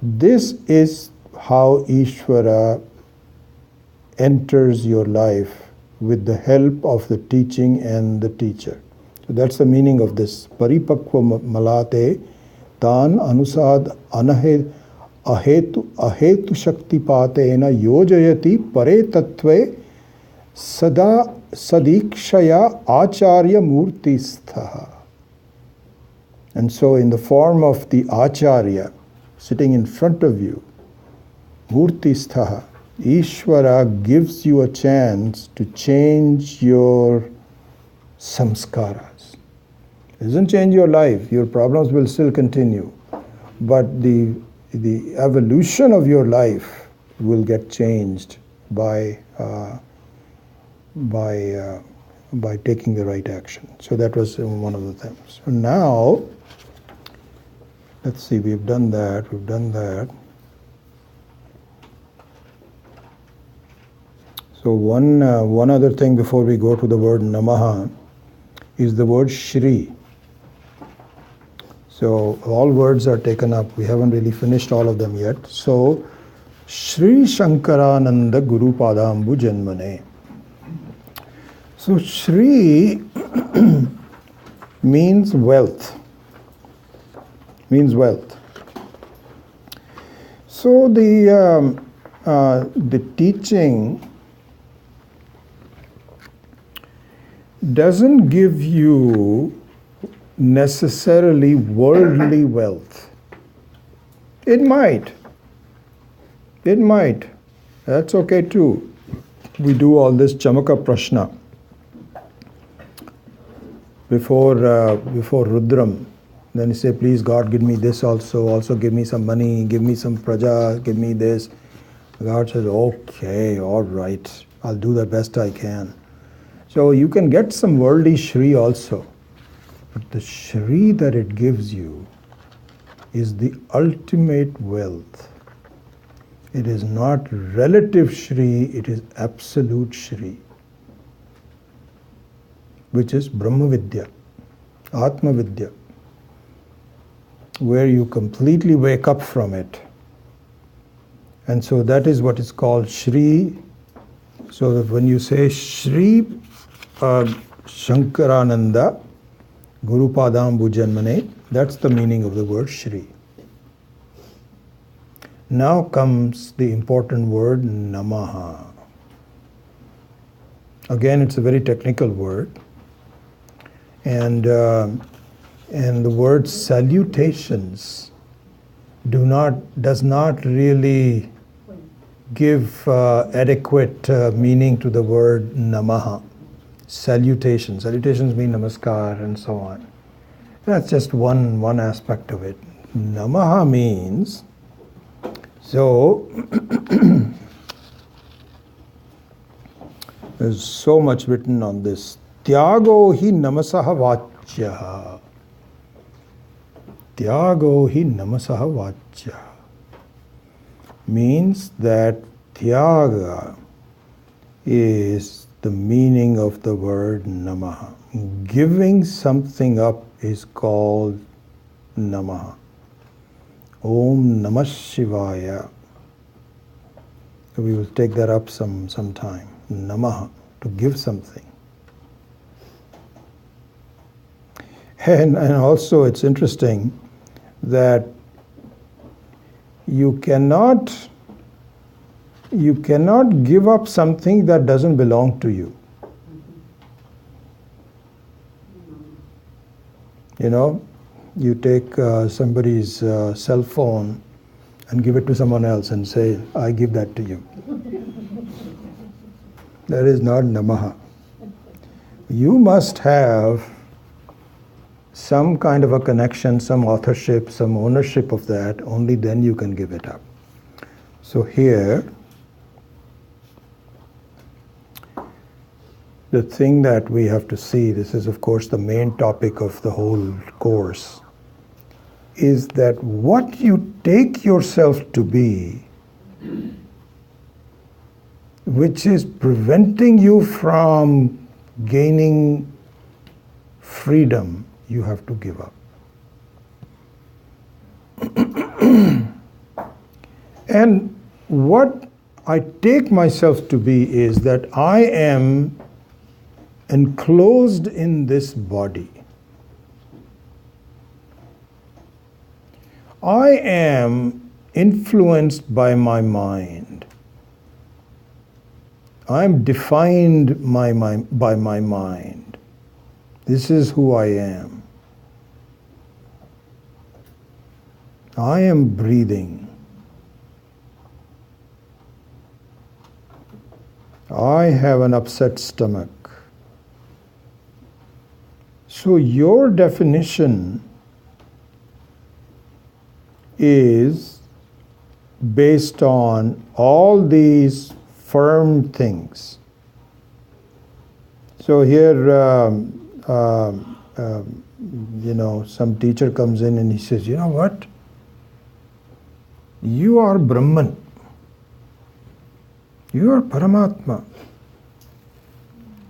This is how Ishvara enters your life with the help of the teaching and the teacher. So that's the meaning of this. Paripakva malate tan anusad ahetu shakti patena yojayati pare tattve sada sadikshaya acharya murti sthaha. And so in the form of the acharya sitting in front of you, murti sthaha, Ishvara gives you a chance to change your samskaras. It doesn't change your life. Your problems will still continue. But the evolution of your life will get changed by taking the right action. So that was one of the things. So now, let's see, we've done that. So one other thing before we go to the word Namaha is the word Shri. So all words are taken up. We haven't really finished all of them yet. So Shri Shankarananda Guru Padambu Janmane. So Shri means wealth. Means wealth. So the teaching doesn't give you necessarily worldly wealth. It might. That's okay too. We do all this Chamaka Prashna before Rudram. Then you say, please God, give me this also give me some money, give me some praja, give me this. God says, okay, all right, I'll do the best I can. So you can get some worldly Shri also. But the Shri that it gives you is the ultimate wealth. It is not relative Shri, it is absolute Shri, which is Brahma Vidya, Atma Vidya. where you completely wake up from it. And so that is what is called Shri. So that when you say Shri Shankarananda Guru Padambu Janmane, that's the meaning of the word Shri. Now comes the important word Namaha. Again, it's a very technical word. And the word salutations does not really give adequate meaning to the word Namaha. Salutations. Salutations mean namaskar and so on. That's just one aspect of it. Namaha means, so there's so much written on this. Tyago hi namasaha vachyaha. Tyago hi namasaha vachyaha means that tyaga is the meaning of the word namaha. Giving something up is called namaha. Om Namah Shivaya. We will take that up some time. Namaha, to give something. And also it's interesting that you cannot give up something that doesn't belong to you. You know, you take somebody's cell phone and give it to someone else and say, I give that to you. That is not namaha. You must have some kind of a connection, some authorship, some ownership of that, only then you can give it up. So here, the thing that we have to see, this is of course the main topic of the whole course, is that what you take yourself to be, which is preventing you from gaining freedom, you have to give up. And what I take myself to be is that I am enclosed in this body. I am influenced by my mind. I am defined by my mind. This is who I am. I am breathing. I have an upset stomach. So your definition is based on all these firm things. So here, some teacher comes in and he says, you know what? You are Brahman. You are Paramatma.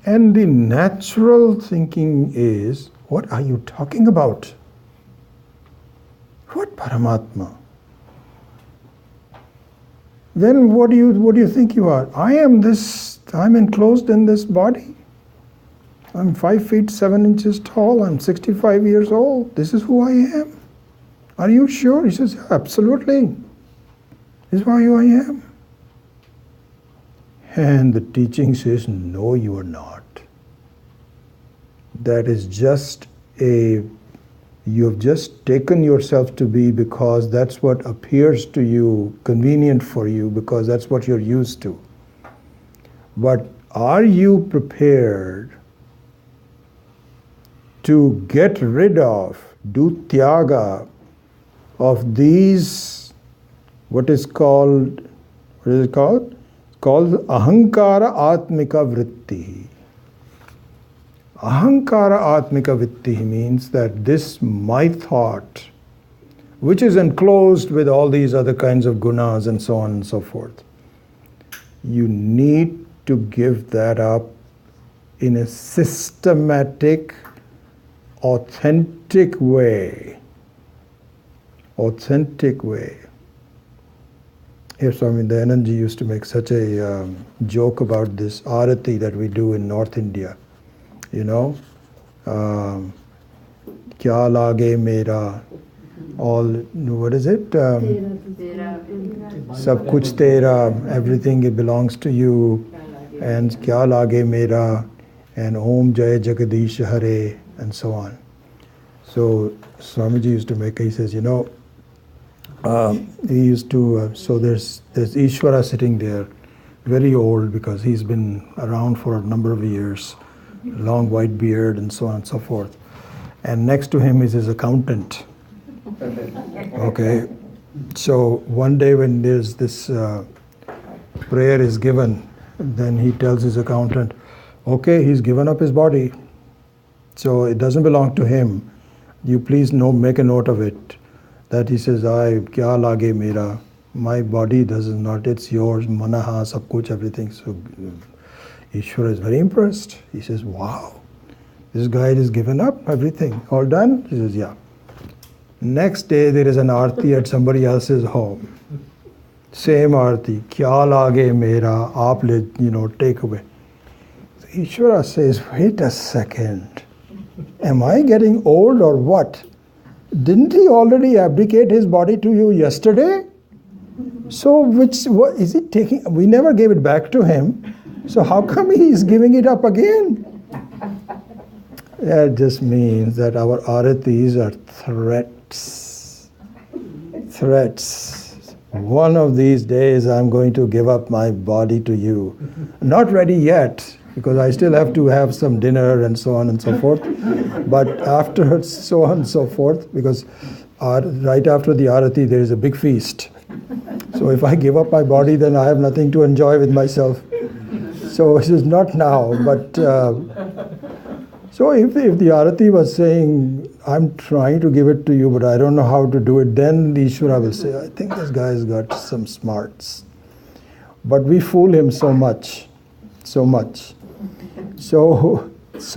And the natural thinking is, what are you talking about? What Paramatma? Then what do you think you are? I'm enclosed in this body. I'm 5 feet 7 inches tall. I'm 65 years old. This is who I am. Are you sure? He says, absolutely. This is who I am. And the teaching says, no, you are not. That is just you have just taken yourself to be because that's what appears to you convenient for you, because that's what you're used to. But are you prepared to get rid of, do tyaga of these, what is it called? Called ahankara atmika vritti. Ahankara atmika vritti means that this my thought, which is enclosed with all these other kinds of gunas and so on and so forth, you need to give that up in a systematic, authentic way. authentic way. Here, Swami Dayanand Ji used to make such a joke about this arati that we do in North India. You know, kya lage mera, all, what is it? Sab kuch tera, everything it belongs to you, and kya lage mera, and Om Jai Jagadish Hare, and so on. So Swamiji used to make, he says, you know, he used to, so there's Ishvara sitting there, very old because he's been around for a number of years, long white beard and so on and so forth. And next to him is his accountant. Okay, so one day when there's this prayer is given, then he tells his accountant, okay, he's given up his body, so it doesn't belong to him. You please make a note of it. That he says, kya lage mera, my body does not, it's yours, manaha, sab kuch, everything. So Ishvara is very impressed. He says, wow, this guy has given up everything, all done? He says, yeah. Next day there is an arti at somebody else's home. Same arti, kya lage mera, aap le, take away. So Ishvara says, wait a second, am I getting old or what? Didn't he already abdicate his body to you yesterday? So what is he taking? We never gave it back to him. So how come he is giving it up again? That just means that our aratis are threats. Threats. One of these days I'm going to give up my body to you. Not ready yet, because I still have to have some dinner and so on and so forth. But after so on and so forth, because right after the arati there is a big feast. So if I give up my body, then I have nothing to enjoy with myself. So it is not now, but so if the arati was saying, I'm trying to give it to you, but I don't know how to do it, then the Ishvara will say, I think this guy's got some smarts. But we fool him so much. So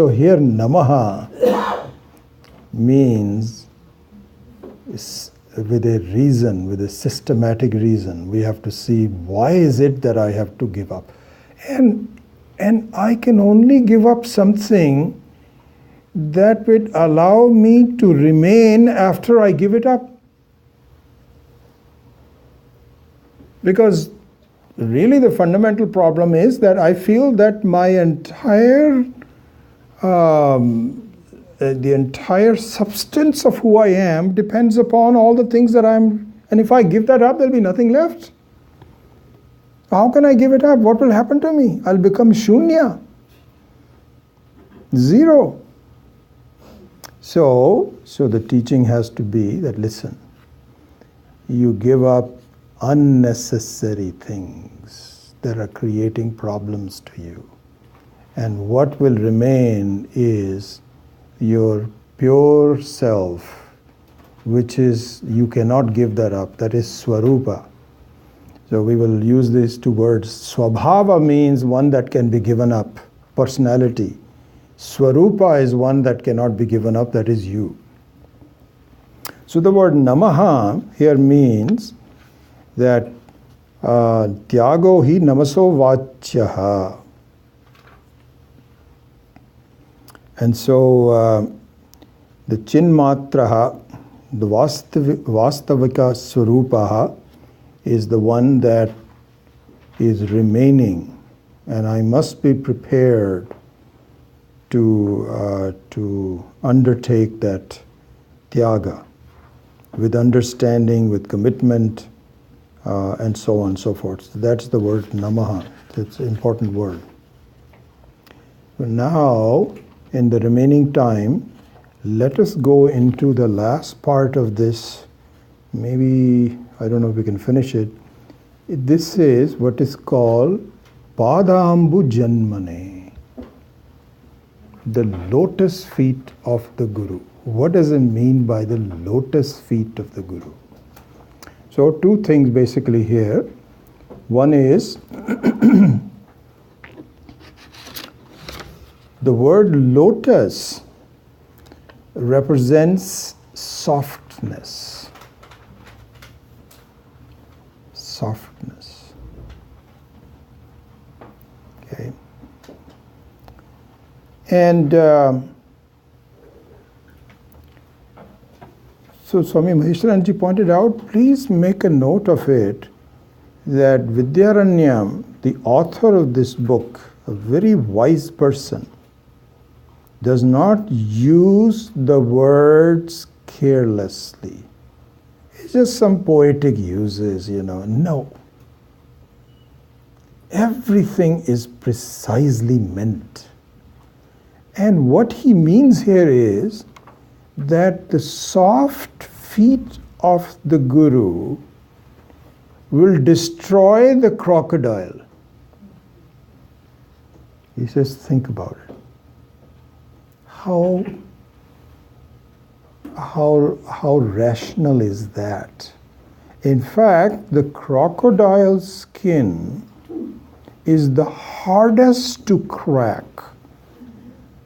here namaha means with a reason, with a systematic reason. We have to see, why is it that I have to give up? And I can only give up something that would allow me to remain after I give it up. Because really the fundamental problem is that I feel that my entire the entire substance of who I am depends upon all the things that I'm, and if I give that up, there'll be nothing left. How can I give it up? What will happen to me? I'll become shunya. Zero. So the teaching has to be that, listen, you give up unnecessary things that are creating problems to you. And what will remain is your pure self, which is, you cannot give that up. That is Swarupa. So we will use these two words. Swabhava means one that can be given up, personality. Swarupa is one that cannot be given up, that is you. So the word namaha here means that tyago hi namaso vachyaha. And so the chinmatraha, the vastavika swarupaha, is the one that is remaining, and I must be prepared to undertake that tyaga with understanding, with commitment, and so on and so forth. So that's the word namaha. It's an important word. So now, in the remaining time, let us go into the last part of this. Maybe, I don't know if we can finish it. This is what is called Padambu Janmane, the lotus feet of the Guru. What does it mean by the lotus feet of the Guru? So two things basically here. One is the word lotus represents softness. softness. Okay. And so Swami Maheshwaranji pointed out, please make a note of it, that Vidyaranyam, the author of this book, a very wise person, does not use the words carelessly. It's just some poetic uses, No. Everything is precisely meant. And what he means here is that the soft feet of the Guru will destroy the crocodile. He says, think about it. How rational is that? In fact, the crocodile's skin is the hardest to crack.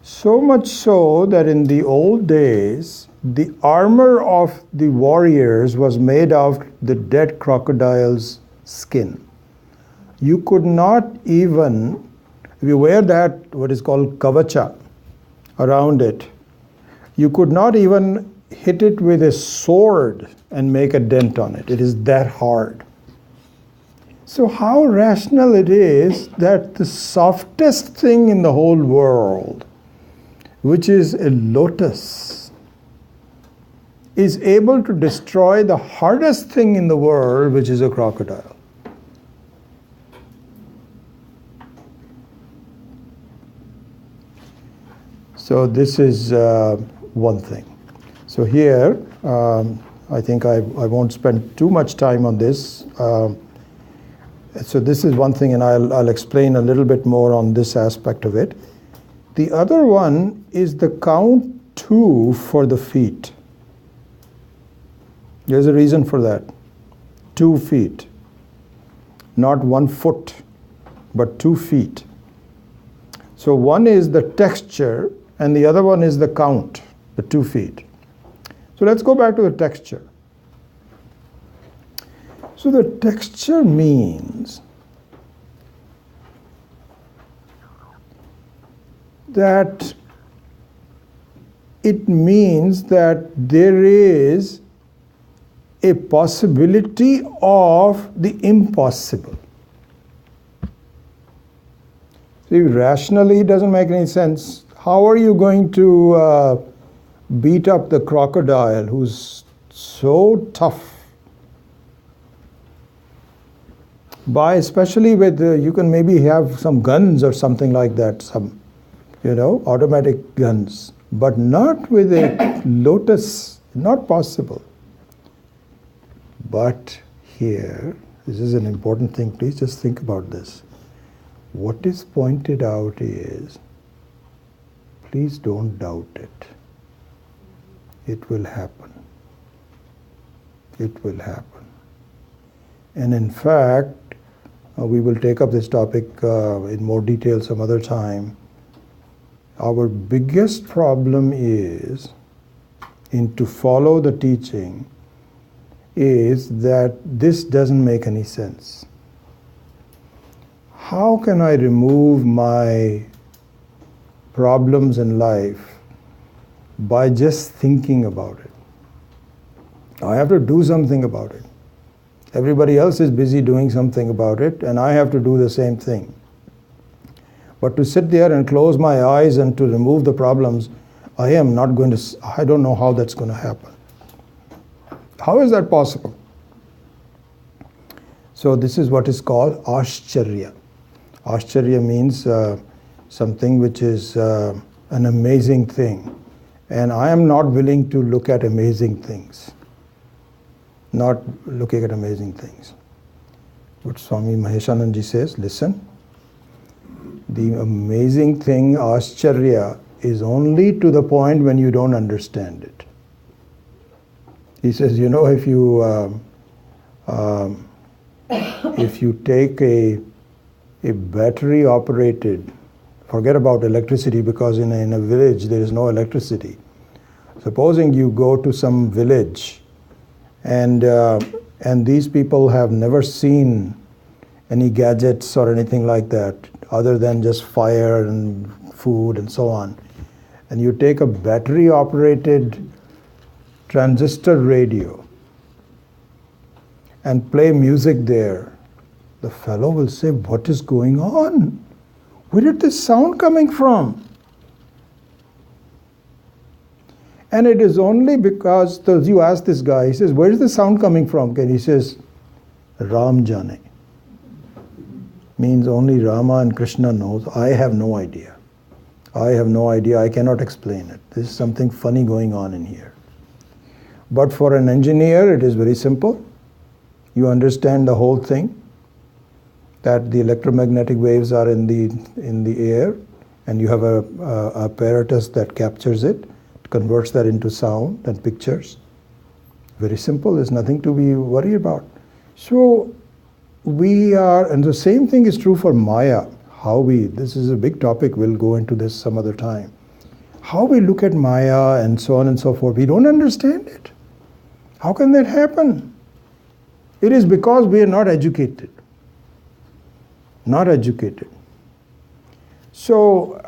So much so that in the old days, the armor of the warriors was made of the dead crocodile's skin. You could not even, if you wear that, what is called kavacha, around it, you could not even hit it with a sword and make a dent on it. It is that hard. So how rational it is that the softest thing in the whole world, which is a lotus, is able to destroy the hardest thing in the world, which is a crocodile. So this is one thing. So here, I think I won't spend too much time on this. So this is one thing, and I'll explain a little bit more on this aspect of it. The other one is the count 2 for the feet. There's a reason for that. 2 feet. Not 1 foot, but 2 feet. So one is the texture, and the other one is the count, the 2 feet. So let's go back to the texture. So the texture means that there is a possibility of the impossible. See, rationally it doesn't make any sense. How are you going to beat up the crocodile who's so tough? Especially with, you can maybe have some guns or something like that, some, automatic guns, but not with a lotus, not possible. But here, this is an important thing, please just think about this. What is pointed out is, please don't doubt it. It will happen. It will happen. And in fact, we will take up this topic in more detail some other time. Our biggest problem is, to follow the teaching, is that this doesn't make any sense. How can I remove my problems in life by just thinking about it? I have to do something about it. Everybody else is busy doing something about it, and I have to do the same thing. But to sit there and close my eyes and to remove the problems, I don't know how that's going to happen. How is that possible? So this is what is called Ashcharya. Ashcharya means something which is an amazing thing. And I am not willing to look at amazing things. Not looking at amazing things. What Swami Maheshananji says, listen, the amazing thing, Ashcharya, is only to the point when you don't understand it. He says, if you take a battery operated, forget about electricity, because in a village there is no electricity. Supposing you go to some village and And these people have never seen any gadgets or anything like that other than just fire and food and so on. And you take a battery operated transistor radio and play music there, the fellow will say, what is going on? Where did this sound coming from? And it is only because you ask this guy, he says, where is the sound coming from? And he says, Ram Jane. Means only Rama and Krishna knows. I have no idea. I have no idea. I cannot explain it. There is something funny going on in here. But for an engineer, it is very simple. You understand the whole thing, that the electromagnetic waves are in the air, and you have a apparatus that captures it, converts that into sound and pictures. Very simple. There's nothing to be worried about. So we are, and the same thing is true for Maya. This is a big topic, we'll go into this some other time. How we look at Maya and so on and so forth, we don't understand it. How can that happen? It is because we are not educated. Not educated. So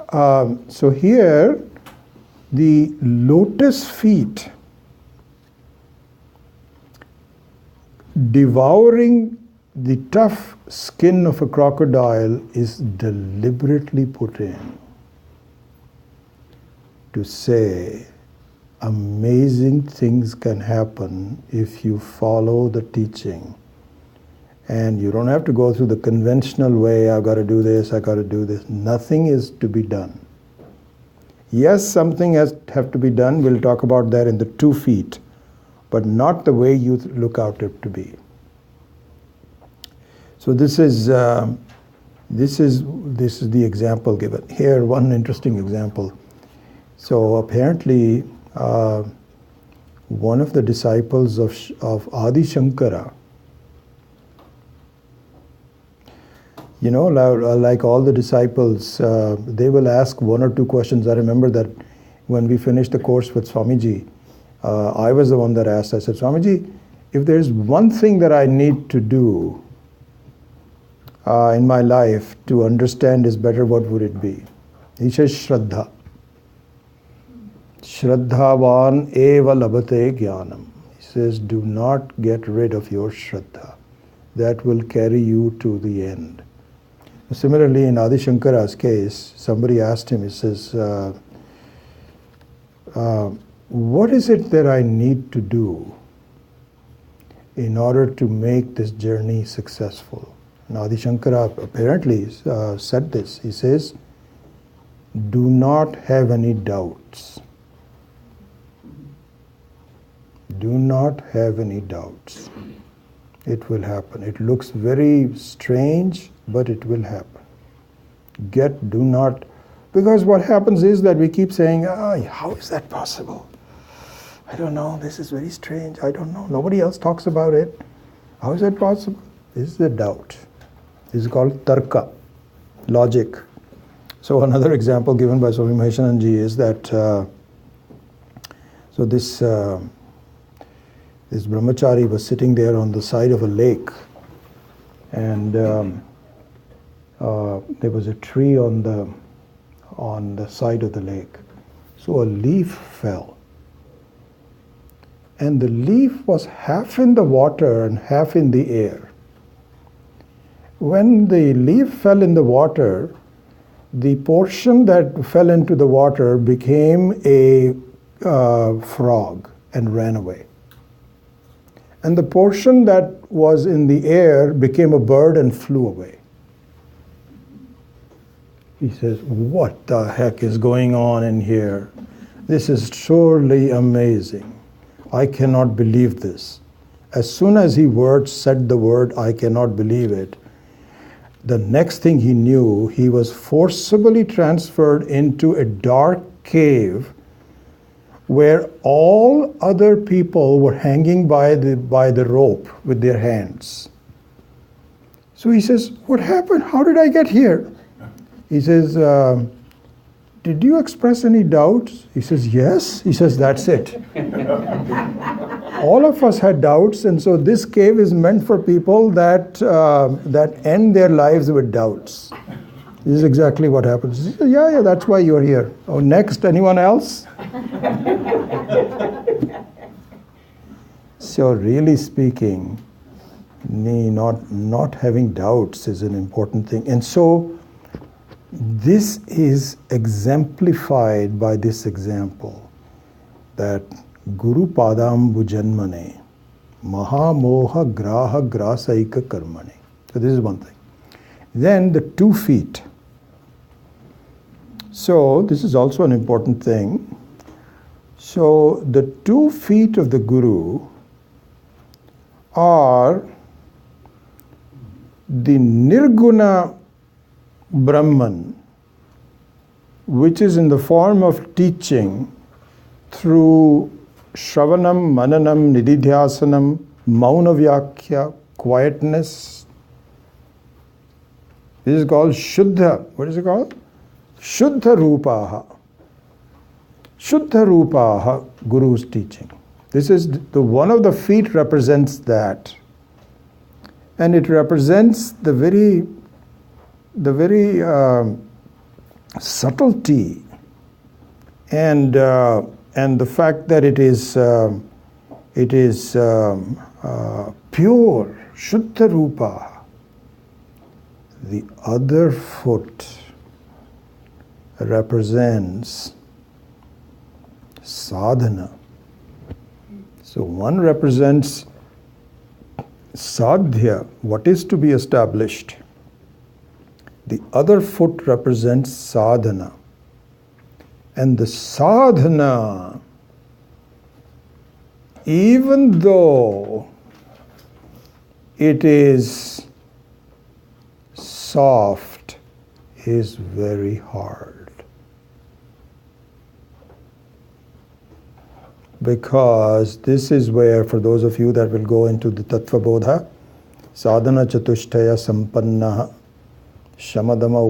here, the lotus feet devouring the tough skin of a crocodile is deliberately put in to say amazing things can happen if you follow the teaching. And you don't have to go through the conventional way, I've got to do this, I've got to do this. Nothing is to be done. Yes, something has to be done. We'll talk about that in the 2 feet, but not the way you look out it to be. So this is the example given here. One interesting example. So apparently, one of the disciples of Adi Shankara, you know, like all the disciples, they will ask 1 or 2 questions. I remember that when we finished the course with Swamiji, I was the one that asked. I said, Swamiji, if there's one thing that I need to do in my life to understand is better, what would it be? He says, Shraddha. Shraddhavan eva labhate jnanam. He says, do not get rid of your Shraddha. That will carry you to the end. Similarly, in Adi Shankara's case, somebody asked him, he says, what is it that I need to do in order to make this journey successful? And Adi Shankara apparently said this. He says, do not have any doubts. Do not have any doubts. It will happen. It looks very strange, but it will happen. Because what happens is that we keep saying, how is that possible? I don't know, this is very strange, I don't know, nobody else talks about it. How is that possible? This is the doubt. This is called tarka, logic. So another example given by Swami Maheshananji is that, this brahmachari was sitting there on the side of a lake, and there was a tree on the side of the lake. So a leaf fell. And the leaf was half in the water and half in the air. When the leaf fell in the water, the portion that fell into the water became a frog and ran away. And the portion that was in the air became a bird and flew away. He says, what the heck is going on in here? This is surely amazing. I cannot believe this. As soon as he said the word, I cannot believe it, the next thing he knew, he was forcibly transferred into a dark cave where all other people were hanging by the rope with their hands. So he says, what happened? How did I get here? He says, did you express any doubts? He says, yes. He says, that's it. all of us had doubts, and so this cave is meant for people that end their lives with doubts. This is exactly what happens. Yeah, that's why you're here. Oh, next, anyone else? So really speaking, not having doubts is an important thing. And so this is exemplified by this example, that Guru Padambu Janmane Mahamoha Graha Grasaika Karmane. So this is one thing. Then the 2 feet. So this is also an important thing. So the 2 feet of the Guru are the Nirguna Brahman, which is in the form of teaching through Shravanam, Mananam, Nididhyasanam, Mauna Vyakya, quietness. This is called Shuddha. What is it called? Shuddha Rupaha. Shuddha Rupaha, Guru's teaching. This is the one of the feet represents that. And it represents the very subtlety and the fact that it is pure, Shuddha Rupa. The other foot represents sadhana. So one represents sadhya, what is to be established. The other foot represents sadhana. And the sadhana, even though it is soft, is very hard. Because this is where, for those of you that will go into the Tattva Bodha, sadhana chatushtaya sampannaha, shamadama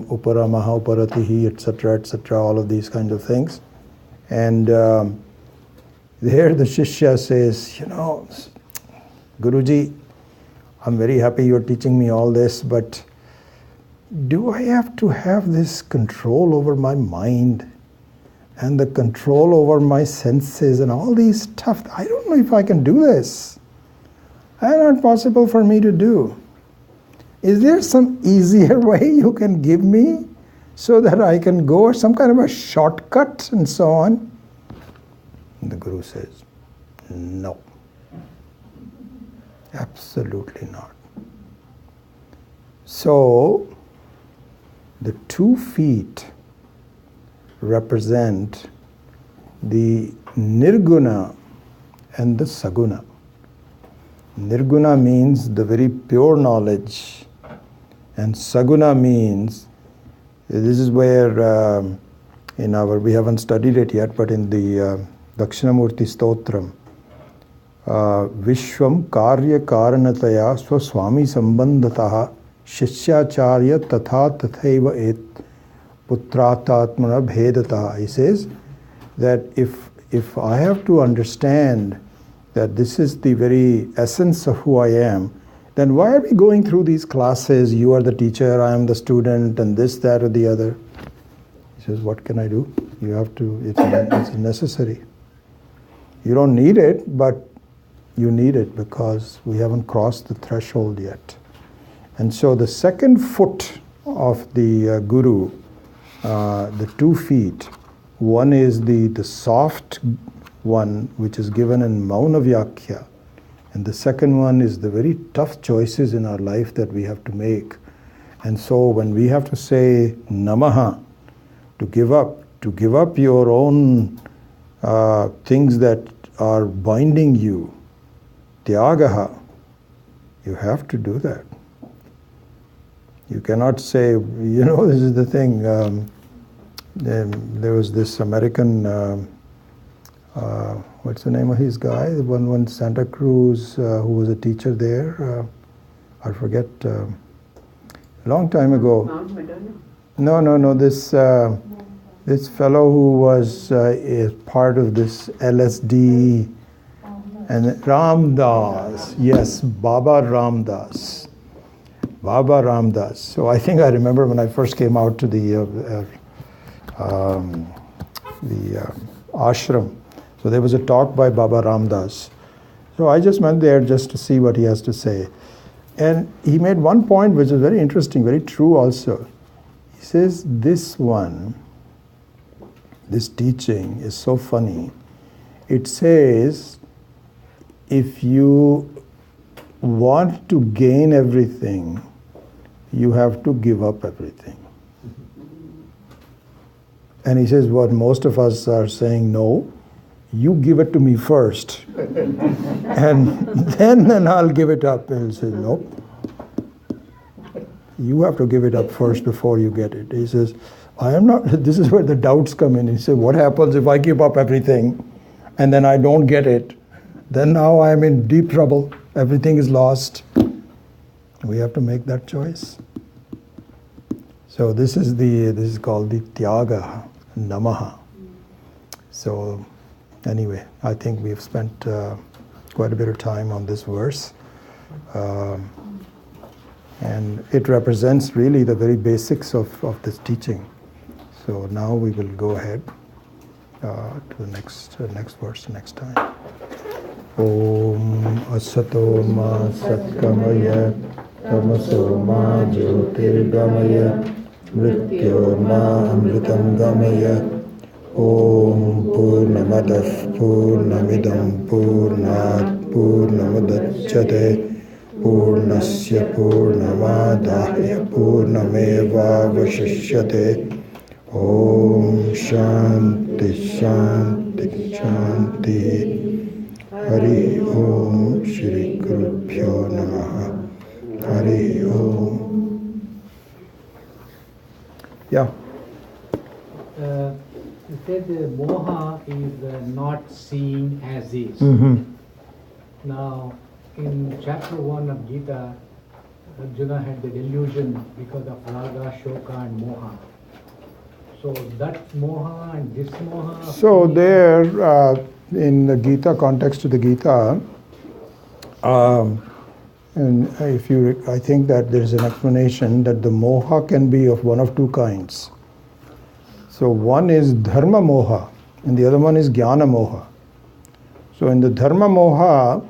uparamaha uparatihi, etc., all of these kinds of things. And there the Shishya says, Guruji, I'm very happy you're teaching me all this, but do I have to have this control over my mind and the control over my senses and all these stuff? I don't know if I can do this. It's not possible for me to do. Is there some easier way you can give me so that I can go, or some kind of a shortcut and so on? And the Guru says, no. Absolutely not. So, the 2 feet represent the Nirguna and the Saguna. Nirguna means the very pure knowledge, and Saguna means, this is where we haven't studied it yet, but in the Dakshinamurti Stotram, Vishwam Karya Karanataya Swaswami Sambandhataha Shishyacharya Tatha Tathaiva Et Putratatmana Bhedataha. He says that if I have to understand that this is the very essence of who I am, then why are we going through these classes? You are the teacher, I am the student, and this, that, or the other. He says, what can I do? You have to, it's necessary. You don't need it, but you need it because we haven't crossed the threshold yet. And so the second foot of the Guru, the 2 feet, one is the soft one, which is given in Mauna Vyakya, and the second one is the very tough choices in our life that we have to make. And so when we have to say Namaha, to give up your own things that are binding you, Tyagaha, you have to do that. You cannot say, this is the thing. There was this American, what's the name of his guy? The one Santa Cruz, who was a teacher there. I forget. A long time ago. No. This fellow who was part of this LSD And Ramdas, yes, Baba Ramdas. Baba Ramdas. So I think I remember when I first came out to the ashram. So there was a talk by Baba Ramdas. So I just went there just to see what he has to say. And he made one point which is very interesting, very true also. He says, this teaching is so funny. It says, if you want to gain everything, you have to give up everything. And he says, what most of us are saying, no, you give it to me first. And then I'll give it up. And he says, nope. You have to give it up first before you get it. He says, I am not, this is where the doubts come in. He said, what happens if I give up everything and then I don't get it? Then now I'm in deep trouble. Everything is lost. We have to make that choice. So this is called the Tyaga Namaha. So anyway, I think we've spent quite a bit of time on this verse. And it represents really the very basics of this teaching. So now we will go ahead to the next verse next time. Om Asato Ma Satkamaya Tamaso Ma Jyotirgamaya Mrityo Ma Amritam Gamaya Om Purnamadah Purnamidam Purnat Purnamadachyate Purnasya Purnamadaya Purnameva Vashishyate Om Shanti Shanti Shanti Hari Om Shri Gurubhyo Namaha Hari Om. Yeah. You said moha is not seen as is. Mm-hmm. Now, in chapter 1 of Gita, Arjuna had the delusion because of raga, shoka and moha. So that moha and this moha... So there, in the Gita, context to the Gita, and I think that there is an explanation that the moha can be of one of two kinds. So one is dharma moha and the other one is jnana moha. So in the dharma moha,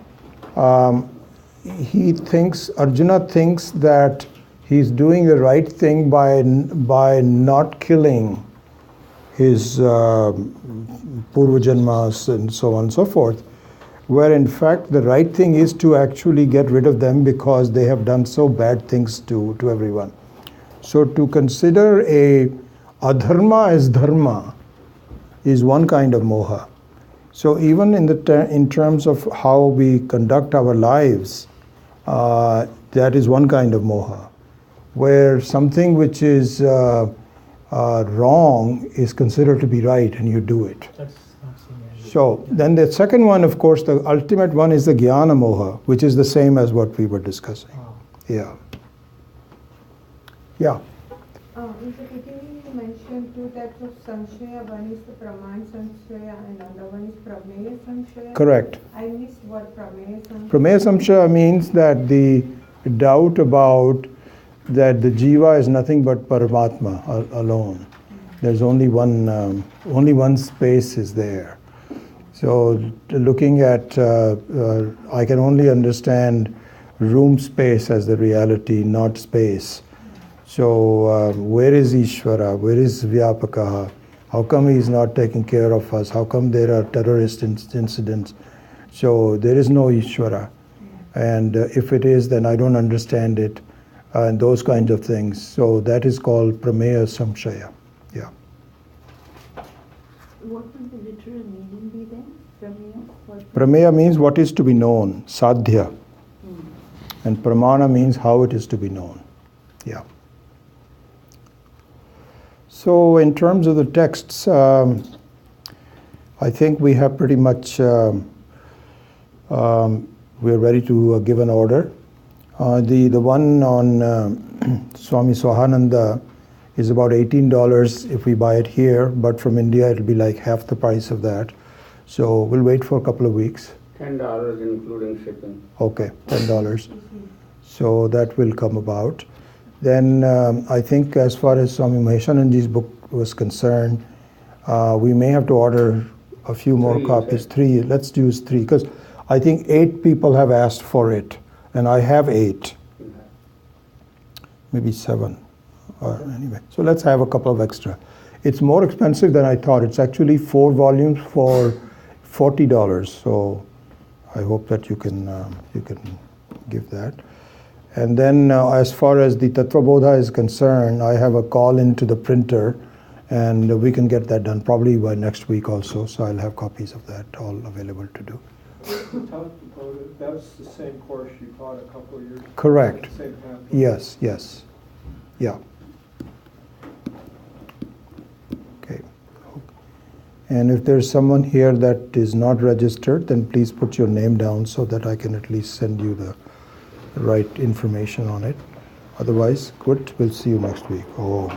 Arjuna thinks that he's doing the right thing by not killing his purvajanmas and so on and so forth, where in fact the right thing is to actually get rid of them because they have done so bad things to everyone. So to consider a adharma as dharma is one kind of moha. So even in terms of how we conduct our lives, that is one kind of moha, where something which is wrong is considered to be right and you do it. So then the second one, of course, the ultimate one is the jnana moha, which is the same as what we were discussing. Yeah. Yeah. In the beginning you mentioned two types of samshaya. One is the praman samshaya and another one is prameya samshaya. Correct. I missed what prameya samshaya. Prameya samshaya means that the doubt about that the jiva is nothing but Paramatma alone. There's only one space is there. So looking at, I can only understand room space as the reality, not space. So where is Ishvara? Where is Vyapakaha? How come he is not taking care of us? How come there are terrorist incidents? So there is no Ishvara. And if it is, then I don't understand it. And those kinds of things. So that is called Prameya Samshaya. Yeah. What would the literal meaning be then? Prameya? Prameya means what is to be known, sadhya. And pramana means how it is to be known. Yeah. So in terms of the texts, I think we have pretty much, we're ready to give an order. The one on Swami Swahananda is about $18 if we buy it here, but from India it'll be like half the price of that. So we'll wait for a couple of weeks $10 including shipping. Okay, $10. So that will come about. Then I think as far as Swami Maheshananji's book was concerned, we may have to order a few more Three, copies. sir. 3, let's use 3, because I think 8 people have asked for it, and I have 8, maybe 7, or anyway. So let's have a couple of extra. It's more expensive than I thought. It's actually 4 volumes for $40. So I hope that you can give that. And then as far as the Tattva Bodha is concerned, I have a call into the printer, and we can get that done probably by next week also. So I'll have copies of that all available to do. That was the same course you taught a couple of years ago. Correct. Same pamphlet. Yes, yes. Yeah. Okay. And if there's someone here that is not registered, then please put your name down so that I can at least send you the right information on it. Otherwise, good. We'll see you next week. Oh.